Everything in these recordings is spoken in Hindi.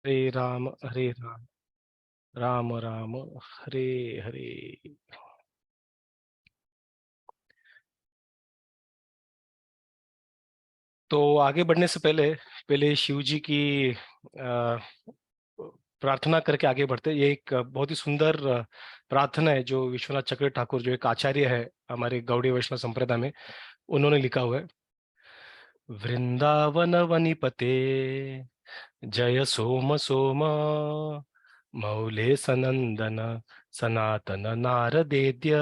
हरे राम हरे राम, राम राम हरे हरे। तो आगे बढ़ने से पहले पहले शिव जी की अ, प्रार्थना करके आगे बढ़ते हैं। ये एक बहुत ही सुंदर प्रार्थना है जो विश्वनाथ चक्र ठाकुर, जो एक आचार्य है हमारे गौड़ीय वैष्णव संप्रदाय में, उन्होंने लिखा हुआ है। वृंदावन वनिपते जय सोम सोम, मौले सनंदन सनातन नारदेद्य,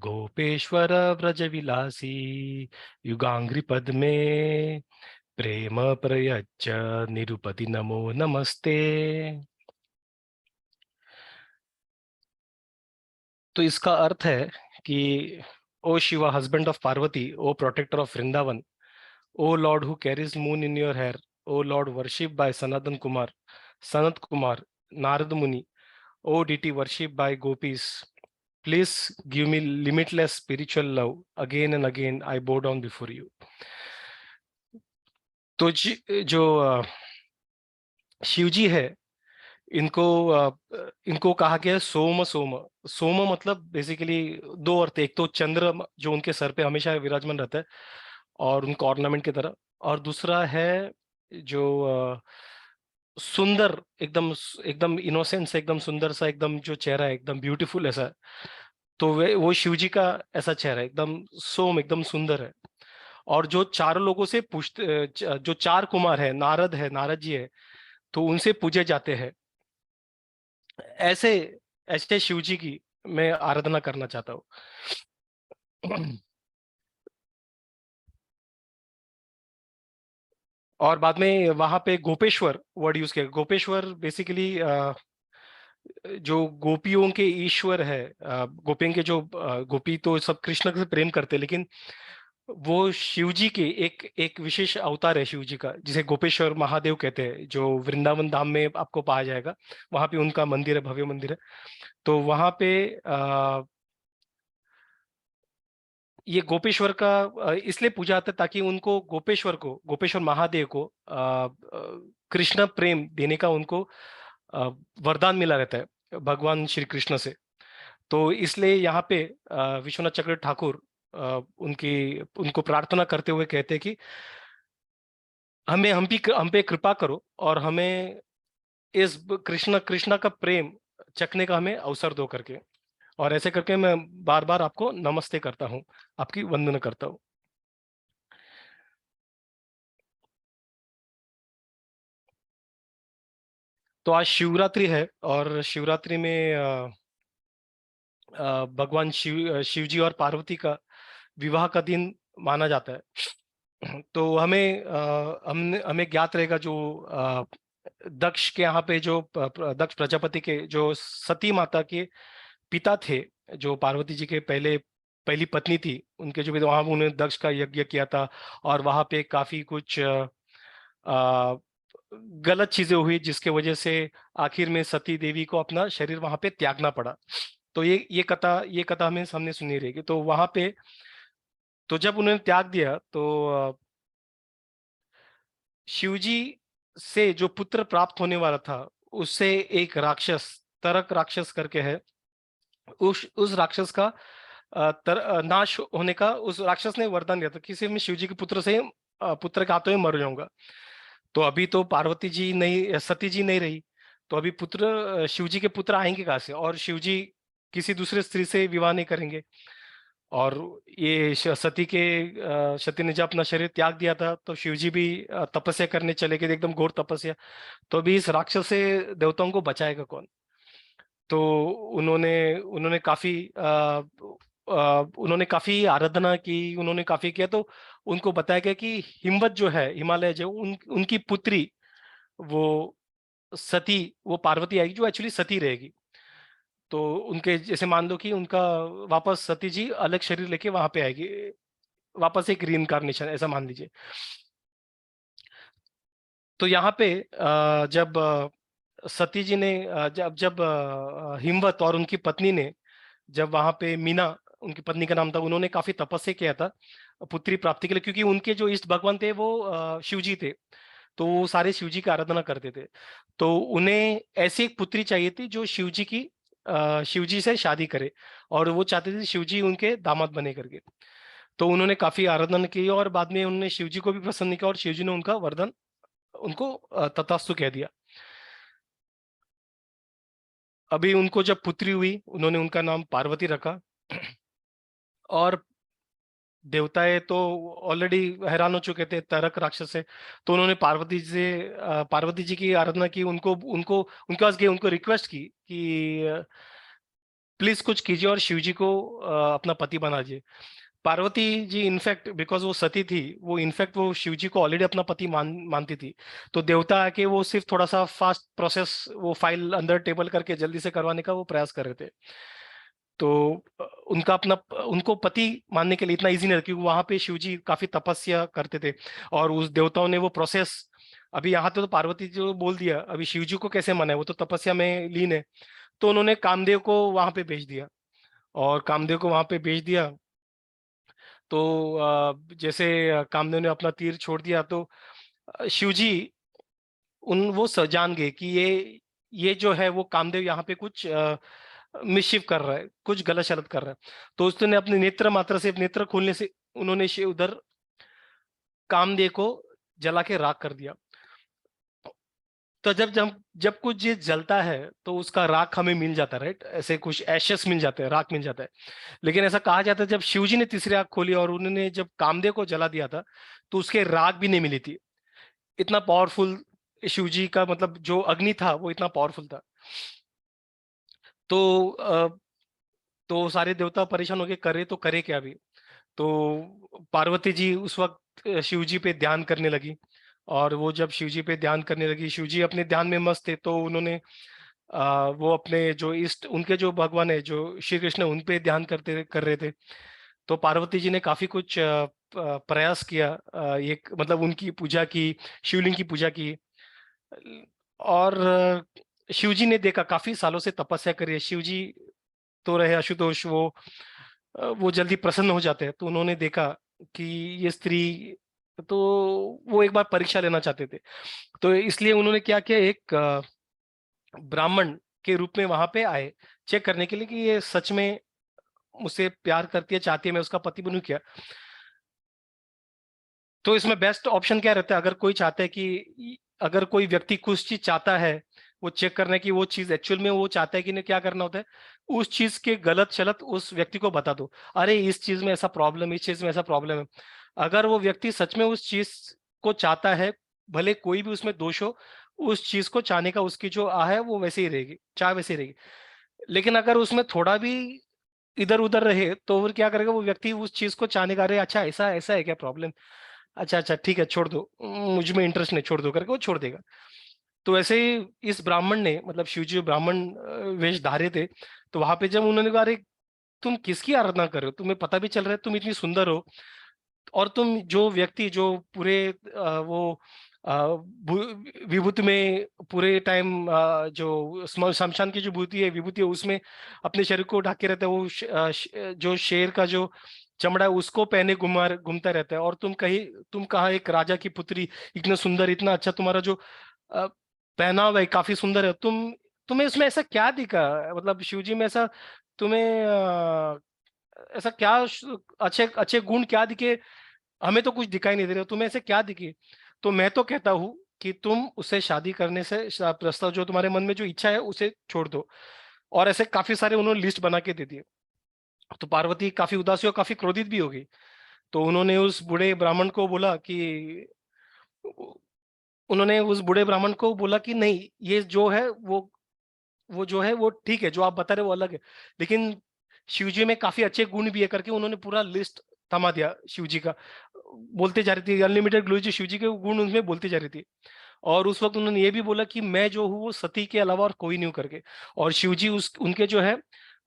गोपेश्वर व्रज विलासी युगांग्रि पद्मे, प्रेम प्रयच्छ निरुपति नमो नमस्ते। तो इसका अर्थ है कि O Shiva, husband of Parvati, O protector of Vrindavan, O lord who carries moon in your hair, O lord worship by Sanatan Kumar, Sanat Kumar, Narad Muni, O deity worship by gopis, please give me limitless spiritual love, again and again I bow down before you. तो जो शिव जी है, इनको इनको कहा गया है सोम सोम। सोम मतलब बेसिकली दो अर्थ है। एक तो चंद्र जो उनके सर पे हमेशा विराजमान रहता है और उनको ऑर्नामेंट की तरह, और दूसरा है जो सुंदर, एकदम एकदम इनोसेंस, एकदम सुंदर सा, एकदम जो चेहरा है एकदम ब्यूटीफुल ऐसा। तो वे वो शिव जी का ऐसा चेहरा है, एकदम सोम, एकदम सुंदर है। और जो चारों लोगों से पूछते, जो चार कुमार है, नारद है, नारद जी है, तो उनसे पूजे जाते हैं। ऐसे ऐसे शिव जी की मैं आराधना करना चाहता हूँ। और बाद में वहां पे गोपेश्वर वर्ड यूज किया। गोपेश्वर बेसिकली जो गोपियों के ईश्वर है। गोपियों के जो गोपी तो सब कृष्ण से प्रेम करते हैं, लेकिन वो शिव जी के एक एक विशेष अवतार है शिव जी का, जिसे गोपेश्वर महादेव कहते हैं, जो वृंदावन धाम में आपको पाया जाएगा। वहां पे उनका मंदिर है, भव्य मंदिर है। तो वहां पे ये गोपेश्वर का इसलिए पूजा आता है ताकि उनको, गोपेश्वर को, गोपेश्वर महादेव को कृष्ण प्रेम देने का उनको अ, वरदान मिला रहता है भगवान श्री कृष्ण से। तो इसलिए यहाँ पे विश्वनाथ चक्र ठाकुर उनकी उनको प्रार्थना करते हुए कहते हैं कि हमें हम पे कृपा करो और हमें इस कृष्ण कृष्णा का प्रेम चखने का हमें अवसर दो करके। और ऐसे करके मैं बार बार आपको नमस्ते करता हूँ, आपकी वंदना करता हूँ। तो आज शिवरात्रि है और शिवरात्रि में भगवान शिव जी और पार्वती का विवाह का दिन माना जाता है। तो हमें हमने हमें ज्ञात रहेगा जो दक्ष के यहाँ पे जो दक्ष प्रजापति के जो सती माता के पिता थे, जो पार्वती जी के पहली पत्नी थी, उनके जो भी वहां उन्होंने दक्ष का यज्ञ किया था। और वहां पे काफी कुछ अ, गलत चीजें हुई, जिसके वजह से आखिर में सती देवी को अपना शरीर वहां पे त्यागना पड़ा। तो ये कथा हमें सामने सुनी रहेगी। तो वहां पे, तो जब उन्होंने त्याग दिया तो शिवजी से जो पुत्र प्राप्त होने वाला था, उससे एक राक्षस, तरक राक्षस करके है, उस राक्षस का नाश होने का उस राक्षस ने वरदान दिया था, किसी में शिव जी के पुत्र से पुत्र के हाथों में मर जाऊंगा। तो अभी तो पार्वती जी नहीं, सती जी नहीं रही। तो अभी पुत्र, शिव जी के पुत्र आएंगे कहाँ से? और शिव जी किसी दूसरे स्त्री से विवाह नहीं करेंगे। और ये सती ने जब अपना शरीर त्याग दिया था, तो शिव जी भी तपस्या करने चले गए, एकदम घोर तपस्या। तो अभी इस राक्षस से देवताओं को बचाएगा कौन? तो उन्होंने उन्होंने काफी उन्होंने काफी आराधना की, उन्होंने काफी किया। तो उनको बताया गया कि हिमवत जो है, हिमालय जो उनकी पुत्री, वो सती, वो पार्वती आएगी, जो एक्चुअली सती रहेगी। तो उनके जैसे मान लो कि उनका वापस सती जी अलग शरीर लेके वहां पे आएगी, वापस एक रीइंकार्नेशन ऐसा मान लीजिए। तो यहाँ पे जब सती जी ने जब जब हिमवत और उनकी पत्नी ने, जब वहां पे मीना, उनकी पत्नी का नाम था, उन्होंने काफी तपस्या किया था पुत्री प्राप्ति के लिए, क्योंकि उनके जो इष्ट भगवान थे वो शिव जी थे। तो वो सारे शिव जी की आराधना करते थे। तो उन्हें ऐसी एक पुत्री चाहिए थी जो शिव जी की शिव जी से शादी करे, और वो चाहते थे शिव जी उनके दामाद बने करके। तो उन्होंने काफी आराधना की और बाद में उन्होंने शिव जी को भी पसंद नहीं किया, और शिव जी ने उनका वरदान उनको तथास्तु कह दिया। अभी उनको जब पुत्री हुई, उन्होंने उनका नाम पार्वती रखा। और देवताएं तो ऑलरेडी हैरान हो चुके थे तरक राक्षस से। तो उन्होंने पार्वती जी की आराधना की, उनको उनको उनके पास गए, उनको रिक्वेस्ट की कि प्लीज कुछ कीजिए और शिव जी को अपना पति बना दीजिए। पार्वती जी इनफैक्ट बिकॉज वो सती थी, वो इनफैक्ट वो शिव जी को ऑलरेडी अपना पति मानती थी। तो देवता आके वो सिर्फ थोड़ा सा फास्ट प्रोसेस, वो फाइल अंदर टेबल करके जल्दी से करवाने का वो प्रयास कर रहे थे। तो उनका अपना उनको पति मानने के लिए इतना इजी नहीं था, क्योंकि वहां पे शिव जी काफी तपस्या करते थे। और उस देवताओं ने वो प्रोसेस, अभी यहाँ तो पार्वती जी को बोल दिया, अभी शिव जी को कैसे मनाए, वो तो तपस्या में लीन है। तो उन्होंने कामदेव को वहां पे भेज दिया, और कामदेव को वहां पे भेज दिया। तो जैसे कामदेव ने अपना तीर छोड़ दिया, तो शिव जी वो जान गए कि ये जो है वो कामदेव यहाँ पे कुछ मिशिफ कर रहा है, कुछ गलत शलत कर रहा है। तो उसने अपने नेत्र मात्र से, नेत्र खोलने से उन्होंने उधर कामदेव को जला के राख कर दिया। तो जब जब जब कुछ चीज जलता है तो उसका राख हमें मिल जाता है, राइट, ऐसे कुछ एशेस मिल जाते हैं, राख मिल जाता है। लेकिन ऐसा कहा जाता है जब शिवजी ने तीसरी आंख खोली और उन्होंने जब कामदेव को जला दिया था, तो उसके राख भी नहीं मिली थी। इतना पावरफुल शिवजी का, मतलब जो अग्नि था वो इतना पावरफुल था। तो तो सारे देवता परेशान हो गए, करे तो करे क्या भी। तो पार्वती जी उस वक्त शिव जी पे ध्यान करने लगी। और वो जब शिव जी पे ध्यान करने लगी, शिव जी अपने ध्यान में मस्त थे, तो उन्होंने वो अपने जो इष्ट, उनके जो भगवान है जो श्री कृष्ण, उन पे ध्यान कर रहे थे। तो पार्वती जी ने काफी कुछ प्रयास किया, ये मतलब उनकी पूजा की, शिवलिंग की पूजा की। और शिव जी ने देखा, काफी सालों से तपस्या करी है शिव जी, तो रहे आशुतोष, वो जल्दी प्रसन्न हो जाते हैं। तो उन्होंने देखा कि ये स्त्री, तो वो एक बार परीक्षा लेना चाहते थे। तो इसलिए उन्होंने क्या किया, एक ब्राह्मण के रूप में वहां पे आए, चेक करने के लिए कि ये सच में मुझसे प्यार करती है, चाहती है मैं उसका पति बनूं क्या। तो इसमें बेस्ट ऑप्शन क्या रहता है, अगर कोई चाहता है कि, अगर कोई व्यक्ति कुछ चीज चाहता है, वो चेक करना है कि वो चीज एक्चुअल में वो चाहता है कि नहीं, क्या करना होता है, उस चीज के गलत शलत उस व्यक्ति को बता दो। अरे इस चीज में ऐसा प्रॉब्लम, इस चीज में ऐसा प्रॉब्लम है। अगर वो व्यक्ति सच में उस चीज को चाहता है, भले कोई भी उसमें दोष हो, उस चीज को चाहने का उसकी जो आह है वो वैसे ही रहेगी, चाह वैसे ही रहेगी। लेकिन अगर उसमें थोड़ा भी इधर उधर रहे, तो फिर क्या करेगा वो व्यक्ति उस चीज को चाहने का, अरे अच्छा ऐसा ऐसा है क्या प्रॉब्लम, अच्छा अच्छा ठीक है छोड़ दो, मुझ में इंटरेस्ट नहीं, छोड़ दो करके वो छोड़ देगा। तो ऐसे ही इस ब्राह्मण ने, मतलब शिव जी ब्राह्मण वेश धारे थे। तो वहां पे जब उन्होंने कहा, अरे तुम किसकी आराधना कर रहे हो, तुम्हें पता भी चल रहा है तुम इतनी सुंदर हो, और तुम जो व्यक्ति जो पूरे वो विभूति में पूरे टाइम, जो शमशान की जो भूति है, विभूति है, उसमें अपने शरीर को ढाके रहता है, वो जो शेर का जो चमड़ा है उसको पहने घूमता रहता है। और तुम कहाँ एक राजा की पुत्री, इतना सुंदर, इतना अच्छा तुम्हारा जो अ, पहनावा है काफी सुंदर है, तुम्हें इसमें ऐसा क्या दिखा, मतलब शिवजी में ऐसा तुम्हें ऐसा क्या अच्छे अच्छे गुण क्या दिखे, हमें तो कुछ दिखाई नहीं दे रहा, तुम्हें ऐसे क्या दिखे। तो मैं तो कहता हूँ कि तुम उससे शादी करने से, प्रस्ताव जो तुम्हारे मन में जो इच्छा है उसे छोड़ दो। और ऐसे काफी सारे उन्होंने लिस्ट बना के दे दिए। तो पार्वती काफी उदासी और काफी क्रोधित भी हो गई। तो उन्होंने उस बूढ़े ब्राह्मण को बोला कि, उन्होंने उस बूढ़े ब्राह्मण को बोला कि नहीं, ये जो है वो जो है वो ठीक है, जो आप बता रहे हो वो अलग है, लेकिन शिव जी में काफी अच्छे गुण भी है करके उन्होंने पूरा लिस्ट थमा दिया शिव जी का। बोलते जा रही थी अनलिमिटेड ग्लोरी जी, शिव जी के गुण उनमें बोलती जा रही थी। और उस वक्त उन्होंने ये भी बोला कि मैं जो हूँ वो सती के अलावा और कोई नहीं हूँ करके। और शिव जी उस उनके जो है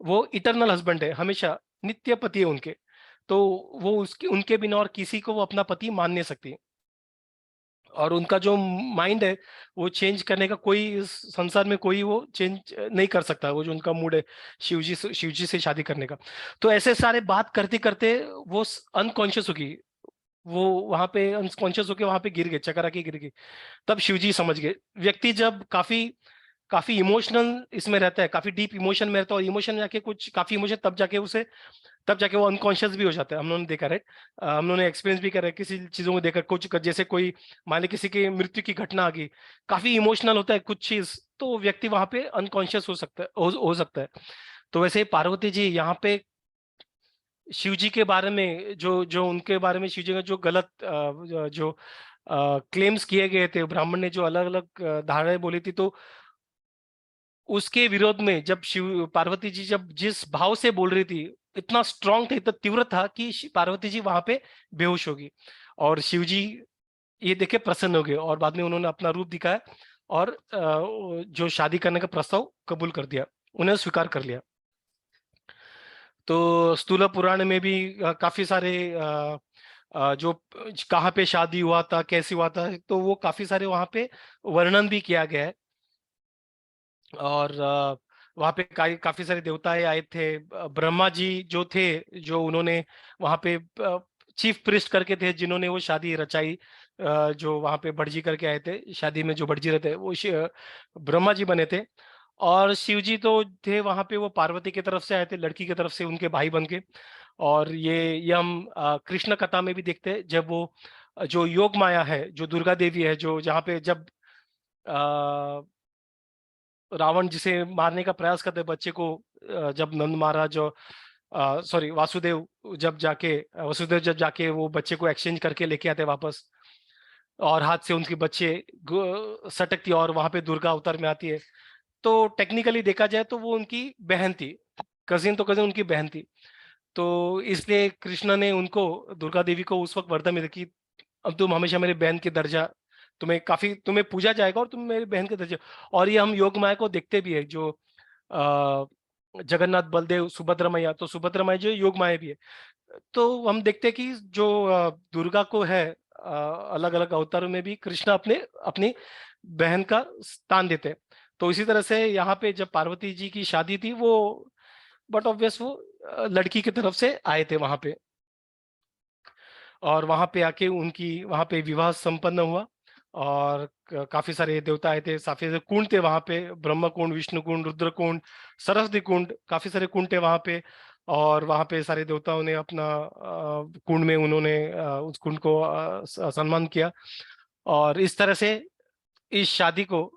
वो इटरनल हस्बैंड है, हमेशा नित्य पति है उनके। तो वो उसके उनके बिना और किसी को वो अपना पति मान नहीं सकती। और उनका जो माइंड है वो चेंज करने का कोई इस संसार में कोई वो चेंज नहीं कर सकता, वो जो उनका मूड है शिव जी से शादी करने का। तो ऐसे सारे बात करते करते वो अनकॉन्शियस हो गई, वो वहां पे अनकॉन्शियस होके वहां पे गिर गए, चकरा के गिर गए। तब शिव जी समझ गए। व्यक्ति जब काफी काफी इमोशनल इसमें रहता है, काफी डीप इमोशन में रहता है, और इमोशन में जाके कुछ काफी इमोशन, तब जाके वो अनकॉन्शियस भी हो जाता है। हम लोगों ने देखा, राइट। हम लोगों ने एक्सपीरियंस भी करा है किसी चीजों को देखकर, कुछ जैसे कोई मान ली किसी की मृत्यु की घटना आ गई, काफी इमोशनल होता है कुछ चीज, तो व्यक्ति वहां पे अनकॉन्शियस हो सकता है। तो वैसे ही पार्वती जी यहाँ पे शिव जी के बारे में, जो जो उनके बारे में शिव जी का जो गलत जो क्लेम्स किए गए थे, ब्राह्मण ने जो अलग अलग धारणाएं बोली थी, तो उसके विरोध में जब शिव पार्वती जी जब जिस भाव से बोल रही थी, इतना स्ट्रांग था, इतना तीव्र था कि पार्वती जी वहां पे बेहोश होगी। और शिव जी ये देख के प्रसन्न हो गए, और बाद में उन्होंने अपना रूप दिखाया, और जो शादी करने का प्रस्ताव कबूल कर दिया, उन्हें स्वीकार कर लिया। तो स्थूल पुराण में भी काफी सारे जो कहाँ पे शादी हुआ था, कैसे हुआ था, तो वो काफी सारे वहां पे वर्णन भी किया गया है। और वहां पे काफी सारे देवताएं आए थे। ब्रह्मा जी जो थे, जो उन्होंने वहां पे चीफ प्रिस्ट करके थे, जिन्होंने वो शादी रचाई। जो वहां पे भटजी करके आए थे शादी में, जो भटजी रहते वो ब्रह्मा जी बने थे। और शिव जी तो थे वहां पे, वो पार्वती की तरफ से आए थे, लड़की की तरफ से उनके भाई बन के। और ये हम कृष्ण कथा में भी देखते हैं, जब वो जो योग माया है, जो दुर्गा देवी है, जो जहाँ पे जब रावण जिसे मारने का प्रयास करते बच्चे को, जब नंद महाराज जो सॉरी वसुदेव जब जाके वो बच्चे को एक्सचेंज करके लेके आते वापस, और हाथ से उनके बच्चे सटकती, और वहां पे दुर्गा अवतार में आती है। तो टेक्निकली देखा जाए तो वो उनकी बहन थी, कजिन तो कजिन उनकी बहन थी। तो इसलिए कृष्ण ने उनको, दुर्गा देवी को उस वक्त वरदान मिला कि अब तुम हमेशा मेरी बहन के दर्जा, तुम्हें पूजा जाएगा, और तुम मेरी बहन के दर्जा। और ये हम योग माया को देखते भी है, जो अ, जगन्नाथ बलदेव सुभद्रा मैया, तो सुभद्रा मैया जो योग माया भी है। तो हम देखते हैं कि जो दुर्गा को है, अलग अलग अवतारों में भी कृष्ण अपने अपनी बहन का स्थान देते हैं। तो इसी तरह से यहाँ पे जब पार्वती जी की शादी थी, वो बट ऑब्वियस वो लड़की की तरफ से आए थे वहां पे। और वहां पे आके उनकी वहां पे विवाह संपन्न हुआ। और काफी सारे देवता आए थे, काफी सारे कुंड थे वहां पे, ब्रह्म कुंड, विष्णु कुंड, रुद्र कुंड, सरस्वती कुंड, काफी सारे कुंड थे वहां पे। और वहां पे सारे देवताओं ने अपना कुंड में उन्होंने उस कुंड को सम्मान किया। और इस तरह से इस शादी को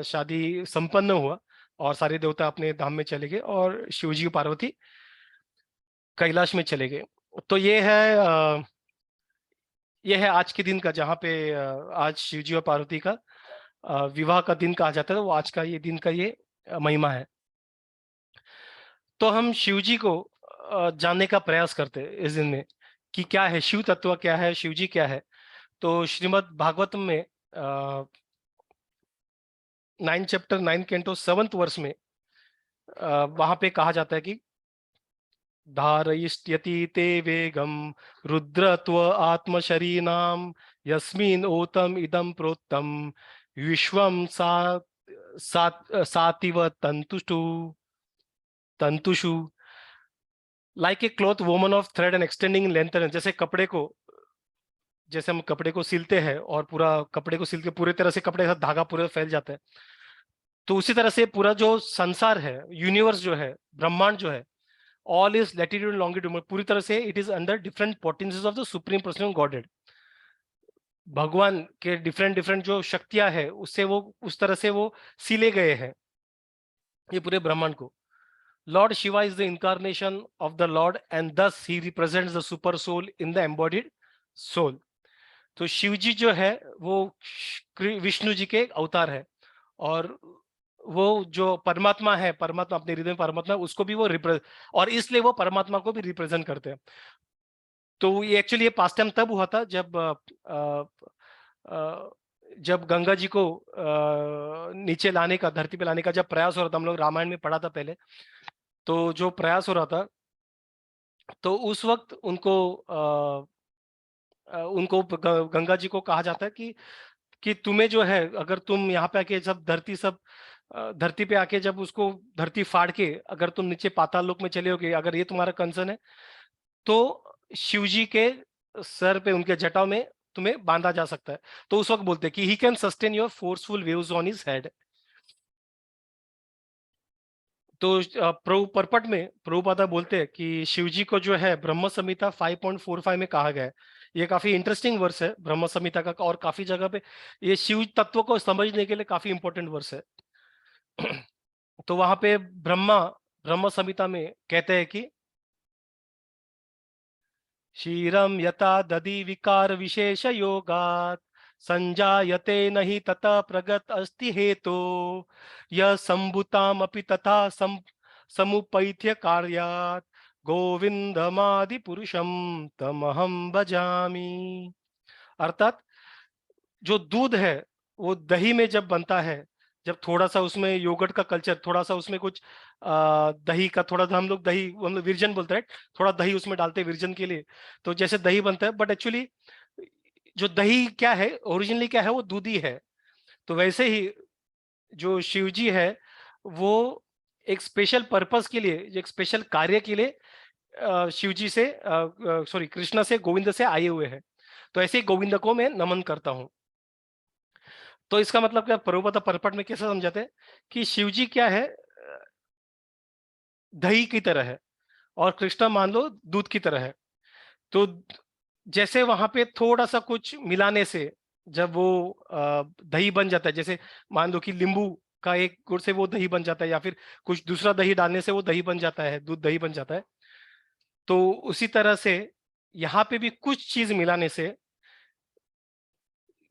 शादी संपन्न हुआ, और सारे देवता अपने धाम में चले गए, और शिवजी और पार्वती कैलाश में चले गए। तो ये है आज के दिन का, जहाँ पे आज शिवजी और पार्वती का विवाह का दिन कहा जाता है। वो आज का ये दिन का ये महिमा है। तो हम शिवजी को जानने का प्रयास करते हैं इस दिन में, कि क्या है शिव तत्व, क्या है शिवजी, क्या है। तो श्रीमद् भागवतम में 9 चैप्टर 9 कैंटो 7th वर्ष में वहां पे कहा जाता है कि धारयिष्यति ते वेगम रुद्रत्व आत्मशरीनाम यस्मिन ओतम इदम प्रोत्तम विश्वम सातिव तंतुषु like a cloth woven of thread and extending length. जैसे हम कपड़े को सिलते हैं, और पूरा कपड़े को सिल के पूरे तरह से कपड़े का धागा पूरे फैल जाता है, तो उसी तरह से पूरा जो संसार है, यूनिवर्स जो है, ब्रह्मांड जो है, ऑल इज लैटिट्यूड लॉन्गिट्यूड, पूरी तरह से it is under different potencies of the supreme personal godhead. भगवान के डिफरेंट डिफरेंट जो शक्तियां है, उससे वो उस तरह से वो सिले गए हैं ये पूरे ब्रह्मांड को। Lord Shiva is the incarnation of the lord, and thus he represents the super soul in the embodied soul. तो शिव जी जो है वो विष्णु जी के अवतार है। और वो जो परमात्मा है, परमात्मा अपने हृदय में परमात्मा है, उसको भी वो और इसलिए वो परमात्मा को भी रिप्रेजेंट करते हैं। तो ये एक्चुअली ये पास्ट टाइम तब हुआ था जब गंगा जी को नीचे लाने का, धरती पे लाने का जब प्रयास हो रहा था, हम लोग रामायण में पढ़ा था पहले। तो जो प्रयास हो रहा था, तो उस वक्त उनको गंगा जी को कहा जाता है कि तुम्हें जो है, अगर तुम यहाँ पे आके धरती पे आके जब उसको धरती फाड़ के अगर तुम नीचे पाताल लोक में चले होगे, अगर ये तुम्हारा कंसर्न है, तो शिव जी के सर पे उनके जटाओं में तुम्हें बांधा जा सकता है। तो उस वक्त बोलते हैं कि he can sustain your forceful waves on his head. तो प्रभु परपट में प्रभुपादा बोलते हैं कि शिव जी को जो है ब्रह्म संहिता 5.45 में कहा गया है। ये काफी इंटरेस्टिंग वर्स है ब्रह्म संहिता का, और काफी जगह पे ये शिव तत्व को समझने के लिए काफी इंपॉर्टेंट वर्स है। तो वहां पे ब्रह्म संहिता में कहते हैं कि क्षीरम यथा दधि विकार विशेष योगात् संजायते नहि ततः प्रगत अस्ति हेतो यह संभुताम अपि तथा समुपैथ्य कार्यात् गोविंदमादि पुरुषम तमहम भजामि। अर्थात जो दूध है वो दही में जब बनता है, जब थोड़ा सा उसमें योगर्ट का कल्चर, थोड़ा सा उसमें कुछ दही का थोड़ा सा, हम लोग विरजन बोलते हैं, थोड़ा दही उसमें डालते हैं विरजन के लिए। तो जैसे दही बनता है, बट एक्चुअली जो दही क्या है, ओरिजिनली क्या है, वो दूध ही है। तो वैसे ही जो शिव जी है वो एक स्पेशल पर्पस के लिए, एक स्पेशल कार्य के लिए शिव जी से सॉरी कृष्ण से, गोविंद से आए हुए हैं। तो ऐसे ही गोविंद को मैं नमन करता हूँ। तो इसका मतलब क्या, प्रभुपाद परपट में कैसे समझाते हैं कि शिव जी क्या है, दही की तरह है, और कृष्णा मान लो दूध की तरह है। तो जैसे वहां पे थोड़ा सा कुछ मिलाने से जब वो दही बन जाता है, जैसे मान लो कि नींबू का एक गुड़ से वो दही बन जाता है, या फिर कुछ दूसरा दही डालने से वो दही बन जाता है, दूध दही बन जाता है। तो उसी तरह से यहाँ पे भी कुछ चीज मिलाने से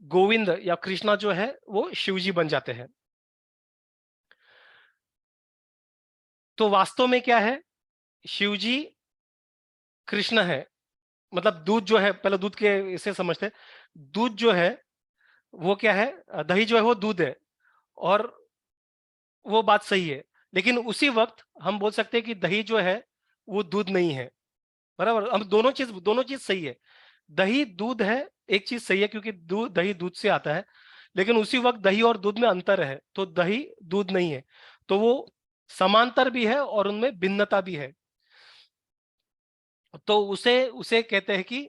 गोविंद या कृष्णा जो है वो शिवजी बन जाते हैं। तो वास्तव में क्या है, शिवजी कृष्ण है। मतलब दूध जो है, पहले दूध के इसे समझते हैं। दूध जो है वो क्या है, दही जो है वो दूध है, और वो बात सही है। लेकिन उसी वक्त हम बोल सकते हैं कि दही जो है वो दूध नहीं है। बराबर, हम दोनों चीज सही है। दही दूध है, एक चीज सही है, क्योंकि दही दूध से आता है। लेकिन उसी वक्त दही और दूध में अंतर है, तो दही दूध नहीं है। तो वो समांतर भी है और उनमें भिन्नता भी है। तो उसे उसे कहते हैं कि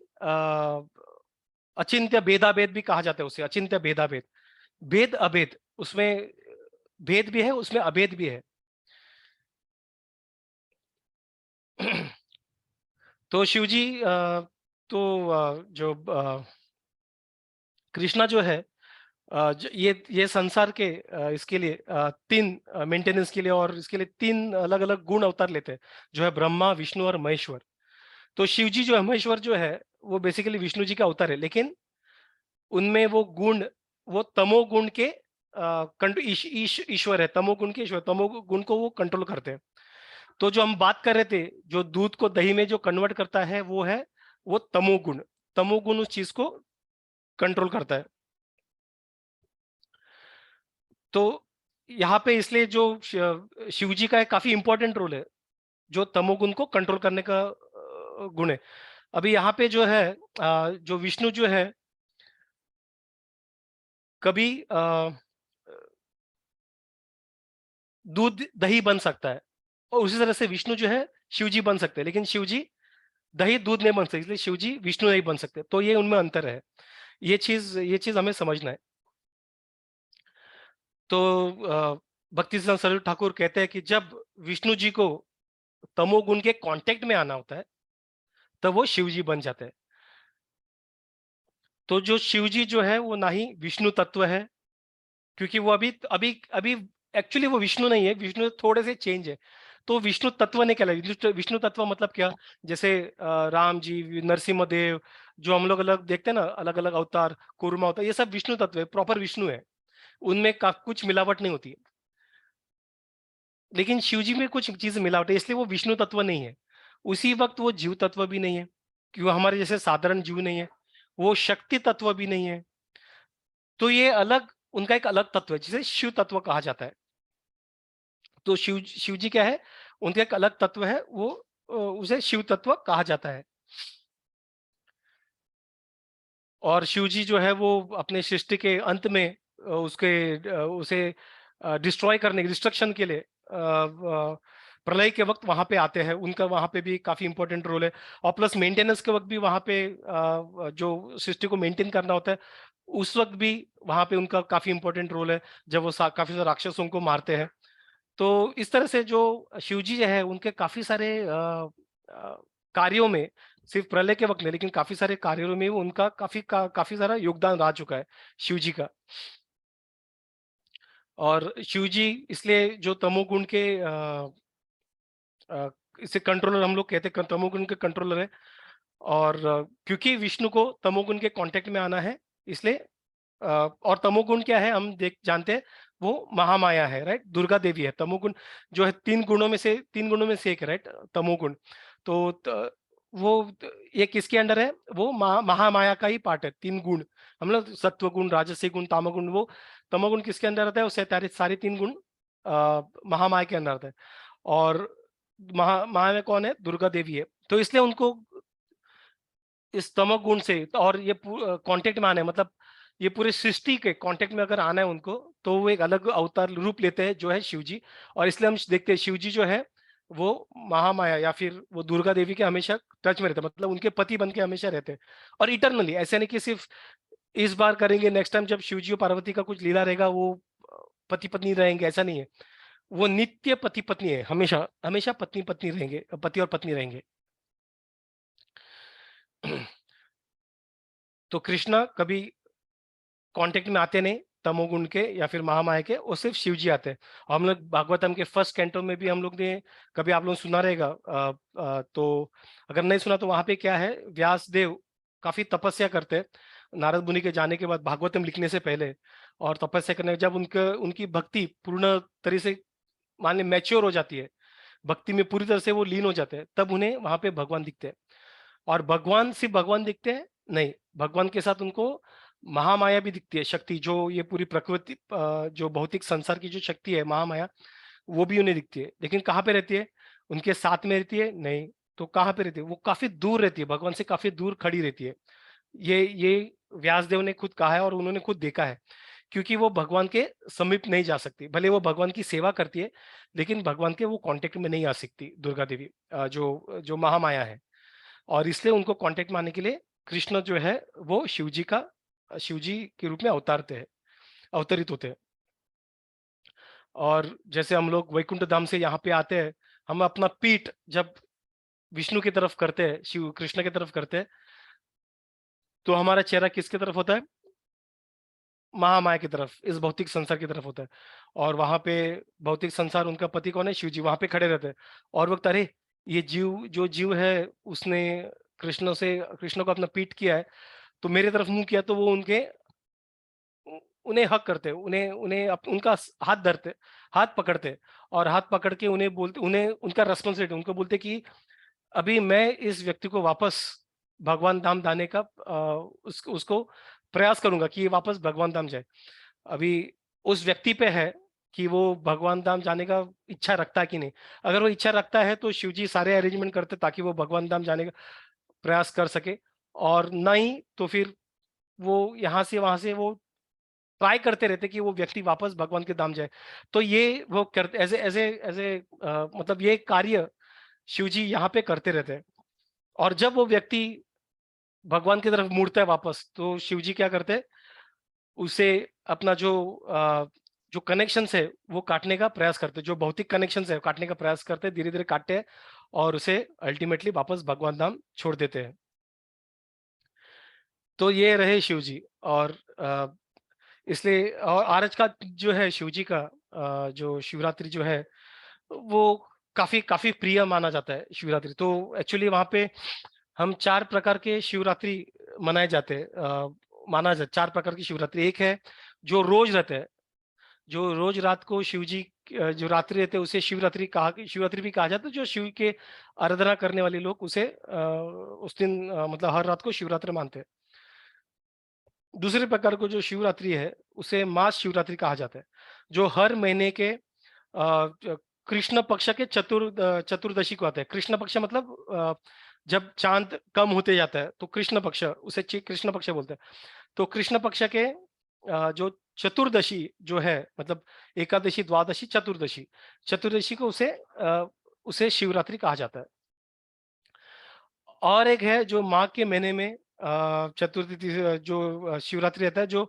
अचिंत्य भेदाभेद भी कहा जाता है, उसे अचिंत्य भेदाभेद, भेद अभेद, उसमें भेद भी है, उसमें अभेद भी है। तो शिवजी तो जो कृष्णा जो है, ये संसार के इसके लिए तीन मेंटेनेंस के लिए, और इसके लिए तीन अलग अलग गुण अवतार लेते हैं, जो है ब्रह्मा, विष्णु और महेश्वर। तो शिव जी जो है, महेश्वर जो है, वो बेसिकली विष्णु जी का अवतार है, लेकिन उनमें वो गुण, वो तमोगुण के ईश्वर है, तमोगुण के ईश्वर, तमोगुण को वो कंट्रोल करते हैं। तो जो हम बात कर रहे थे, जो दूध को दही में जो कन्वर्ट करता है वो है वो तमोगुण। तमोगुण उस चीज को कंट्रोल करता है। तो यहाँ पे इसलिए जो शिव जी का एक काफी इंपॉर्टेंट रोल है, जो तमोगुण को कंट्रोल करने का गुण है। अभी यहाँ पे जो है जो विष्णु जो है, कभी दूध दही बन सकता है, और उसी तरह से विष्णु जो है शिवजी बन सकते हैं, लेकिन शिवजी दही दूध नहीं बन सकते, इसलिए शिवजी विष्णु नहीं बन सकते। तो ये उनमें अंतर है। ये चीज हमें समझना है। तो भक्ति सिद्धांत सरस्वती ठाकुर कहते हैं कि जब विष्णु जी को तमोगुण के कांटेक्ट में आना होता है, तब वो शिवजी बन जाते हैं। तो जो शिवजी जो है वो ना ही विष्णु तत्व है, क्योंकि वो अभी अभी अभी एक्चुअली वो विष्णु नहीं है, विष्णु थोड़े से चेंज है। तो विष्णु तत्व नहीं कहलाए। विष्णु तत्व मतलब क्या, जैसे राम जी, नरसिम्हा देव, जो हम लोग अलग देखते हैं ना, अलग अलग अवतार, कूर्मा अवतार, ये सब विष्णु तत्व है, प्रॉपर विष्णु है। उनमें कुछ मिलावट नहीं होती है। लेकिन शिव जी में कुछ चीज मिलावट है, इसलिए वो विष्णु तत्व नहीं है। उसी वक्त वो जीव तत्व भी नहीं है, क्योंकि वो हमारे जैसे साधारण जीव नहीं है। वो शक्ति तत्व भी नहीं है। तो ये अलग, उनका एक अलग तत्व है जिसे शिव तत्व कहा जाता है। तो शिव जी क्या है, उनका एक अलग तत्व है, वो उसे शिव तत्व कहा जाता है। और शिव जी जो है वो अपने सृष्टि के अंत में उसे डिस्ट्रॉय करने, डिस्ट्रक्शन के लिए प्रलय के वक्त वहां पे आते हैं, उनका वहां पे भी काफी इंपॉर्टेंट रोल है। और प्लस मेंटेनेंस के वक्त भी वहां पे जो सृष्टि को मेंटेन करना होता है उस वक्त भी वहां पे उनका काफी इंपॉर्टेंट रोल है, जब वो काफी सारे राक्षसों को मारते हैं। तो इस तरह से जो शिव जी है उनके काफी सारे कार्यों में, सिर्फ प्रलय के वक्त नहीं लेकिन काफी सारे कार्यों में उनका काफी सारा योगदान रह चुका है शिव जी का। और शिव जी इसलिए जो तमोगुण के इसे कंट्रोलर हम लोग कहते हैं, तमोगुण के कंट्रोलर है। और क्योंकि विष्णु को तमोगुण के कांटेक्ट में आना है इसलिए और तमोगुण क्या है हम जानते हैं, वो महामाया है, राइट, दुर्गा देवी है। तमोगुण जो है तीन गुणों में से एक है, राइट, तमोगुण। तो वो ये किसके अंडर है, वो महामाया का ही पार्ट है। तीन गुण हम लोग सत्व गुण, राजसी गुण, तामगुण, वो तमोगुण किसके अंदर आता है, वो सारे तीन गुण महामाया के अंदर आता है। और महा में कौन है, दुर्गा देवी है। तो इसलिए उनको इस तमोगुण से और ये कांटेक्ट में आना है, मतलब ये पूरे सृष्टि के कांटेक्ट में अगर आना है उनको, तो वो एक अलग अवतार रूप लेते हैं जो है शिव जी। और इसलिए हम देखते हैं शिव जी जो है वो महामाया या फिर वो दुर्गा देवी के हमेशा टच में रहते हैं, मतलब उनके पति बन के हमेशा रहते हैं। और इटरनली, ऐसे नहीं कि सिर्फ इस बार करेंगे, नेक्स्ट टाइम जब शिव जी और पार्वती का कुछ लीला रहेगा वो पति पत्नी रहेंगे, ऐसा नहीं है। वो नित्य पति पत्नी है, हमेशा हमेशा पत्नी पत्नी रहेंगे, पति और पत्नी रहेंगे। तो कृष्णा कभी कांटेक्ट में आते नहीं तमोगुण के या फिर महामाया के, वो सिर्फ शिव जी आते हैं। और हम लोग भागवतम के फर्स्ट कैंटो में भी हम लोग ने कभी आप लोग सुना रहेगा, तो अगर नहीं सुना तो वहां पे क्या है, व्यास देव काफी तपस्या करते हैं नारद मुनि के जाने के बाद, भागवतम लिखने से पहले। और तपस्या करने जब उनकी भक्ति पूर्ण तरह से मान ली मैच्योर हो जाती है, भक्ति में पूरी तरह से वो लीन हो जाते हैं, तब उन्हें वहां पे भगवान दिखते हैं। और भगवान सिर्फ भगवान दिखते हैं नहीं, भगवान के साथ उनको महामाया भी दिखती है, शक्ति जो ये पूरी प्रकृति जो भौतिक संसार की जो शक्ति है महामाया, वो भी उन्हें दिखती है। लेकिन कहाँ पे रहती है, उनके साथ में रहती है नहीं, तो कहाँ पे रहती है, वो काफी दूर रहती है, भगवान से काफी दूर खड़ी रहती है। ये व्यासदेव ने खुद कहा है और उन्होंने खुद देखा है, क्योंकि वो भगवान के समीप नहीं जा सकती। भले वो भगवान की सेवा करती है लेकिन भगवान के वो कांटेक्ट में नहीं आ सकती दुर्गा देवी, जो जो महामाया है। और इसलिए उनको कांटेक्ट में आने के लिए कृष्ण जो है वो शिव जी के रूप में अवतरित होते हैं। और जैसे हम लोग वैकुंठ धाम से यहाँ पे आते हैं, हम अपना पीठ जब विष्णु की तरफ करते हैं, शिव कृष्ण की तरफ करते हैं, तो हमारा चेहरा किसकी तरफ होता है, महामाया की तरफ, इस भौतिक संसार की तरफ होता है। और वहां पे भौतिक संसार, उनका पति कौन है, शिव जी, वहां पे खड़े रहते हैं। और वक्त अरे ये जीव है, उसने कृष्ण को अपना पीठ किया है, तो मेरे तरफ मुंह किया, तो वो उन्हें हक करते, उन्हें उन्हें उनका हाथ धरते, हाथ पकड़ते। और हाथ पकड़ के उन्हें बोलते, उन्हें उनका रेस्पॉन्सिबिलिटी उनको बोलते कि अभी मैं इस व्यक्ति को वापस भगवान धाम लाने का उसको प्रयास करूंगा कि ये वापस भगवान धाम जाए। अभी उस व्यक्ति पे है कि वो भगवान धाम जाने का इच्छा रखता है कि नहीं। अगर वो इच्छा रखता है तो शिव जी सारे अरेंजमेंट करते ताकि वो भगवान धाम जाने का प्रयास कर सके, और नहीं तो फिर वो यहाँ से वहां से वो ट्राई करते रहते कि वो व्यक्ति वापस भगवान के धाम जाए। तो ये वो करते ऐसे ऐसे ऐसे मतलब ये कार्य शिव जी यहाँ पे करते रहते हैं। और जब वो व्यक्ति भगवान की तरफ मुड़ता है वापस, तो शिव जी क्या करते हैं, उसे अपना जो कनेक्शंस है वो काटने का प्रयास करते हैं, जो भौतिक कनेक्शंस है काटने का प्रयास करते हैं, धीरे धीरे काटते हैं और उसे अल्टीमेटली वापस भगवान धाम छोड़ देते हैं। तो ये रहे शिव जी। और इसलिए और आरज का जो है शिव जी का जो शिवरात्रि जो है वो काफी काफी प्रिय माना जाता है शिवरात्रि। तो एक्चुअली वहाँ पे हम 4 प्रकार के शिवरात्रि मनाए जाते हैं, माना जाता 4 प्रकार की शिवरात्रि। एक है जो रोज रहते हैं, जो रोज रात को शिव जी जो रात्रि रहते हैं उसे शिवरात्रि भी कहा जाता है। जो शिव के आराधना करने वाले लोग उसे उस दिन मतलब हर रात को शिवरात्रि मानते हैं। दूसरे प्रकार को जो शिवरात्रि है उसे मास शिवरात्रि कहा जाता है, जो हर महीने के कृष्ण पक्ष के चतुर्दशी को आता है। कृष्ण पक्ष मतलब जब चांद कम होते जाता है तो कृष्ण पक्ष, उसे कृष्ण पक्ष बोलते हैं। तो कृष्ण पक्ष के जो चतुर्दशी जो है, मतलब एकादशी, द्वादशी, चतुर्दशी, चतुर्दशी को उसे उसे शिवरात्रि कहा जाता है। और एक है जो माघ के महीने में चतुर्थी जो शिवरात्रि रहता है, जो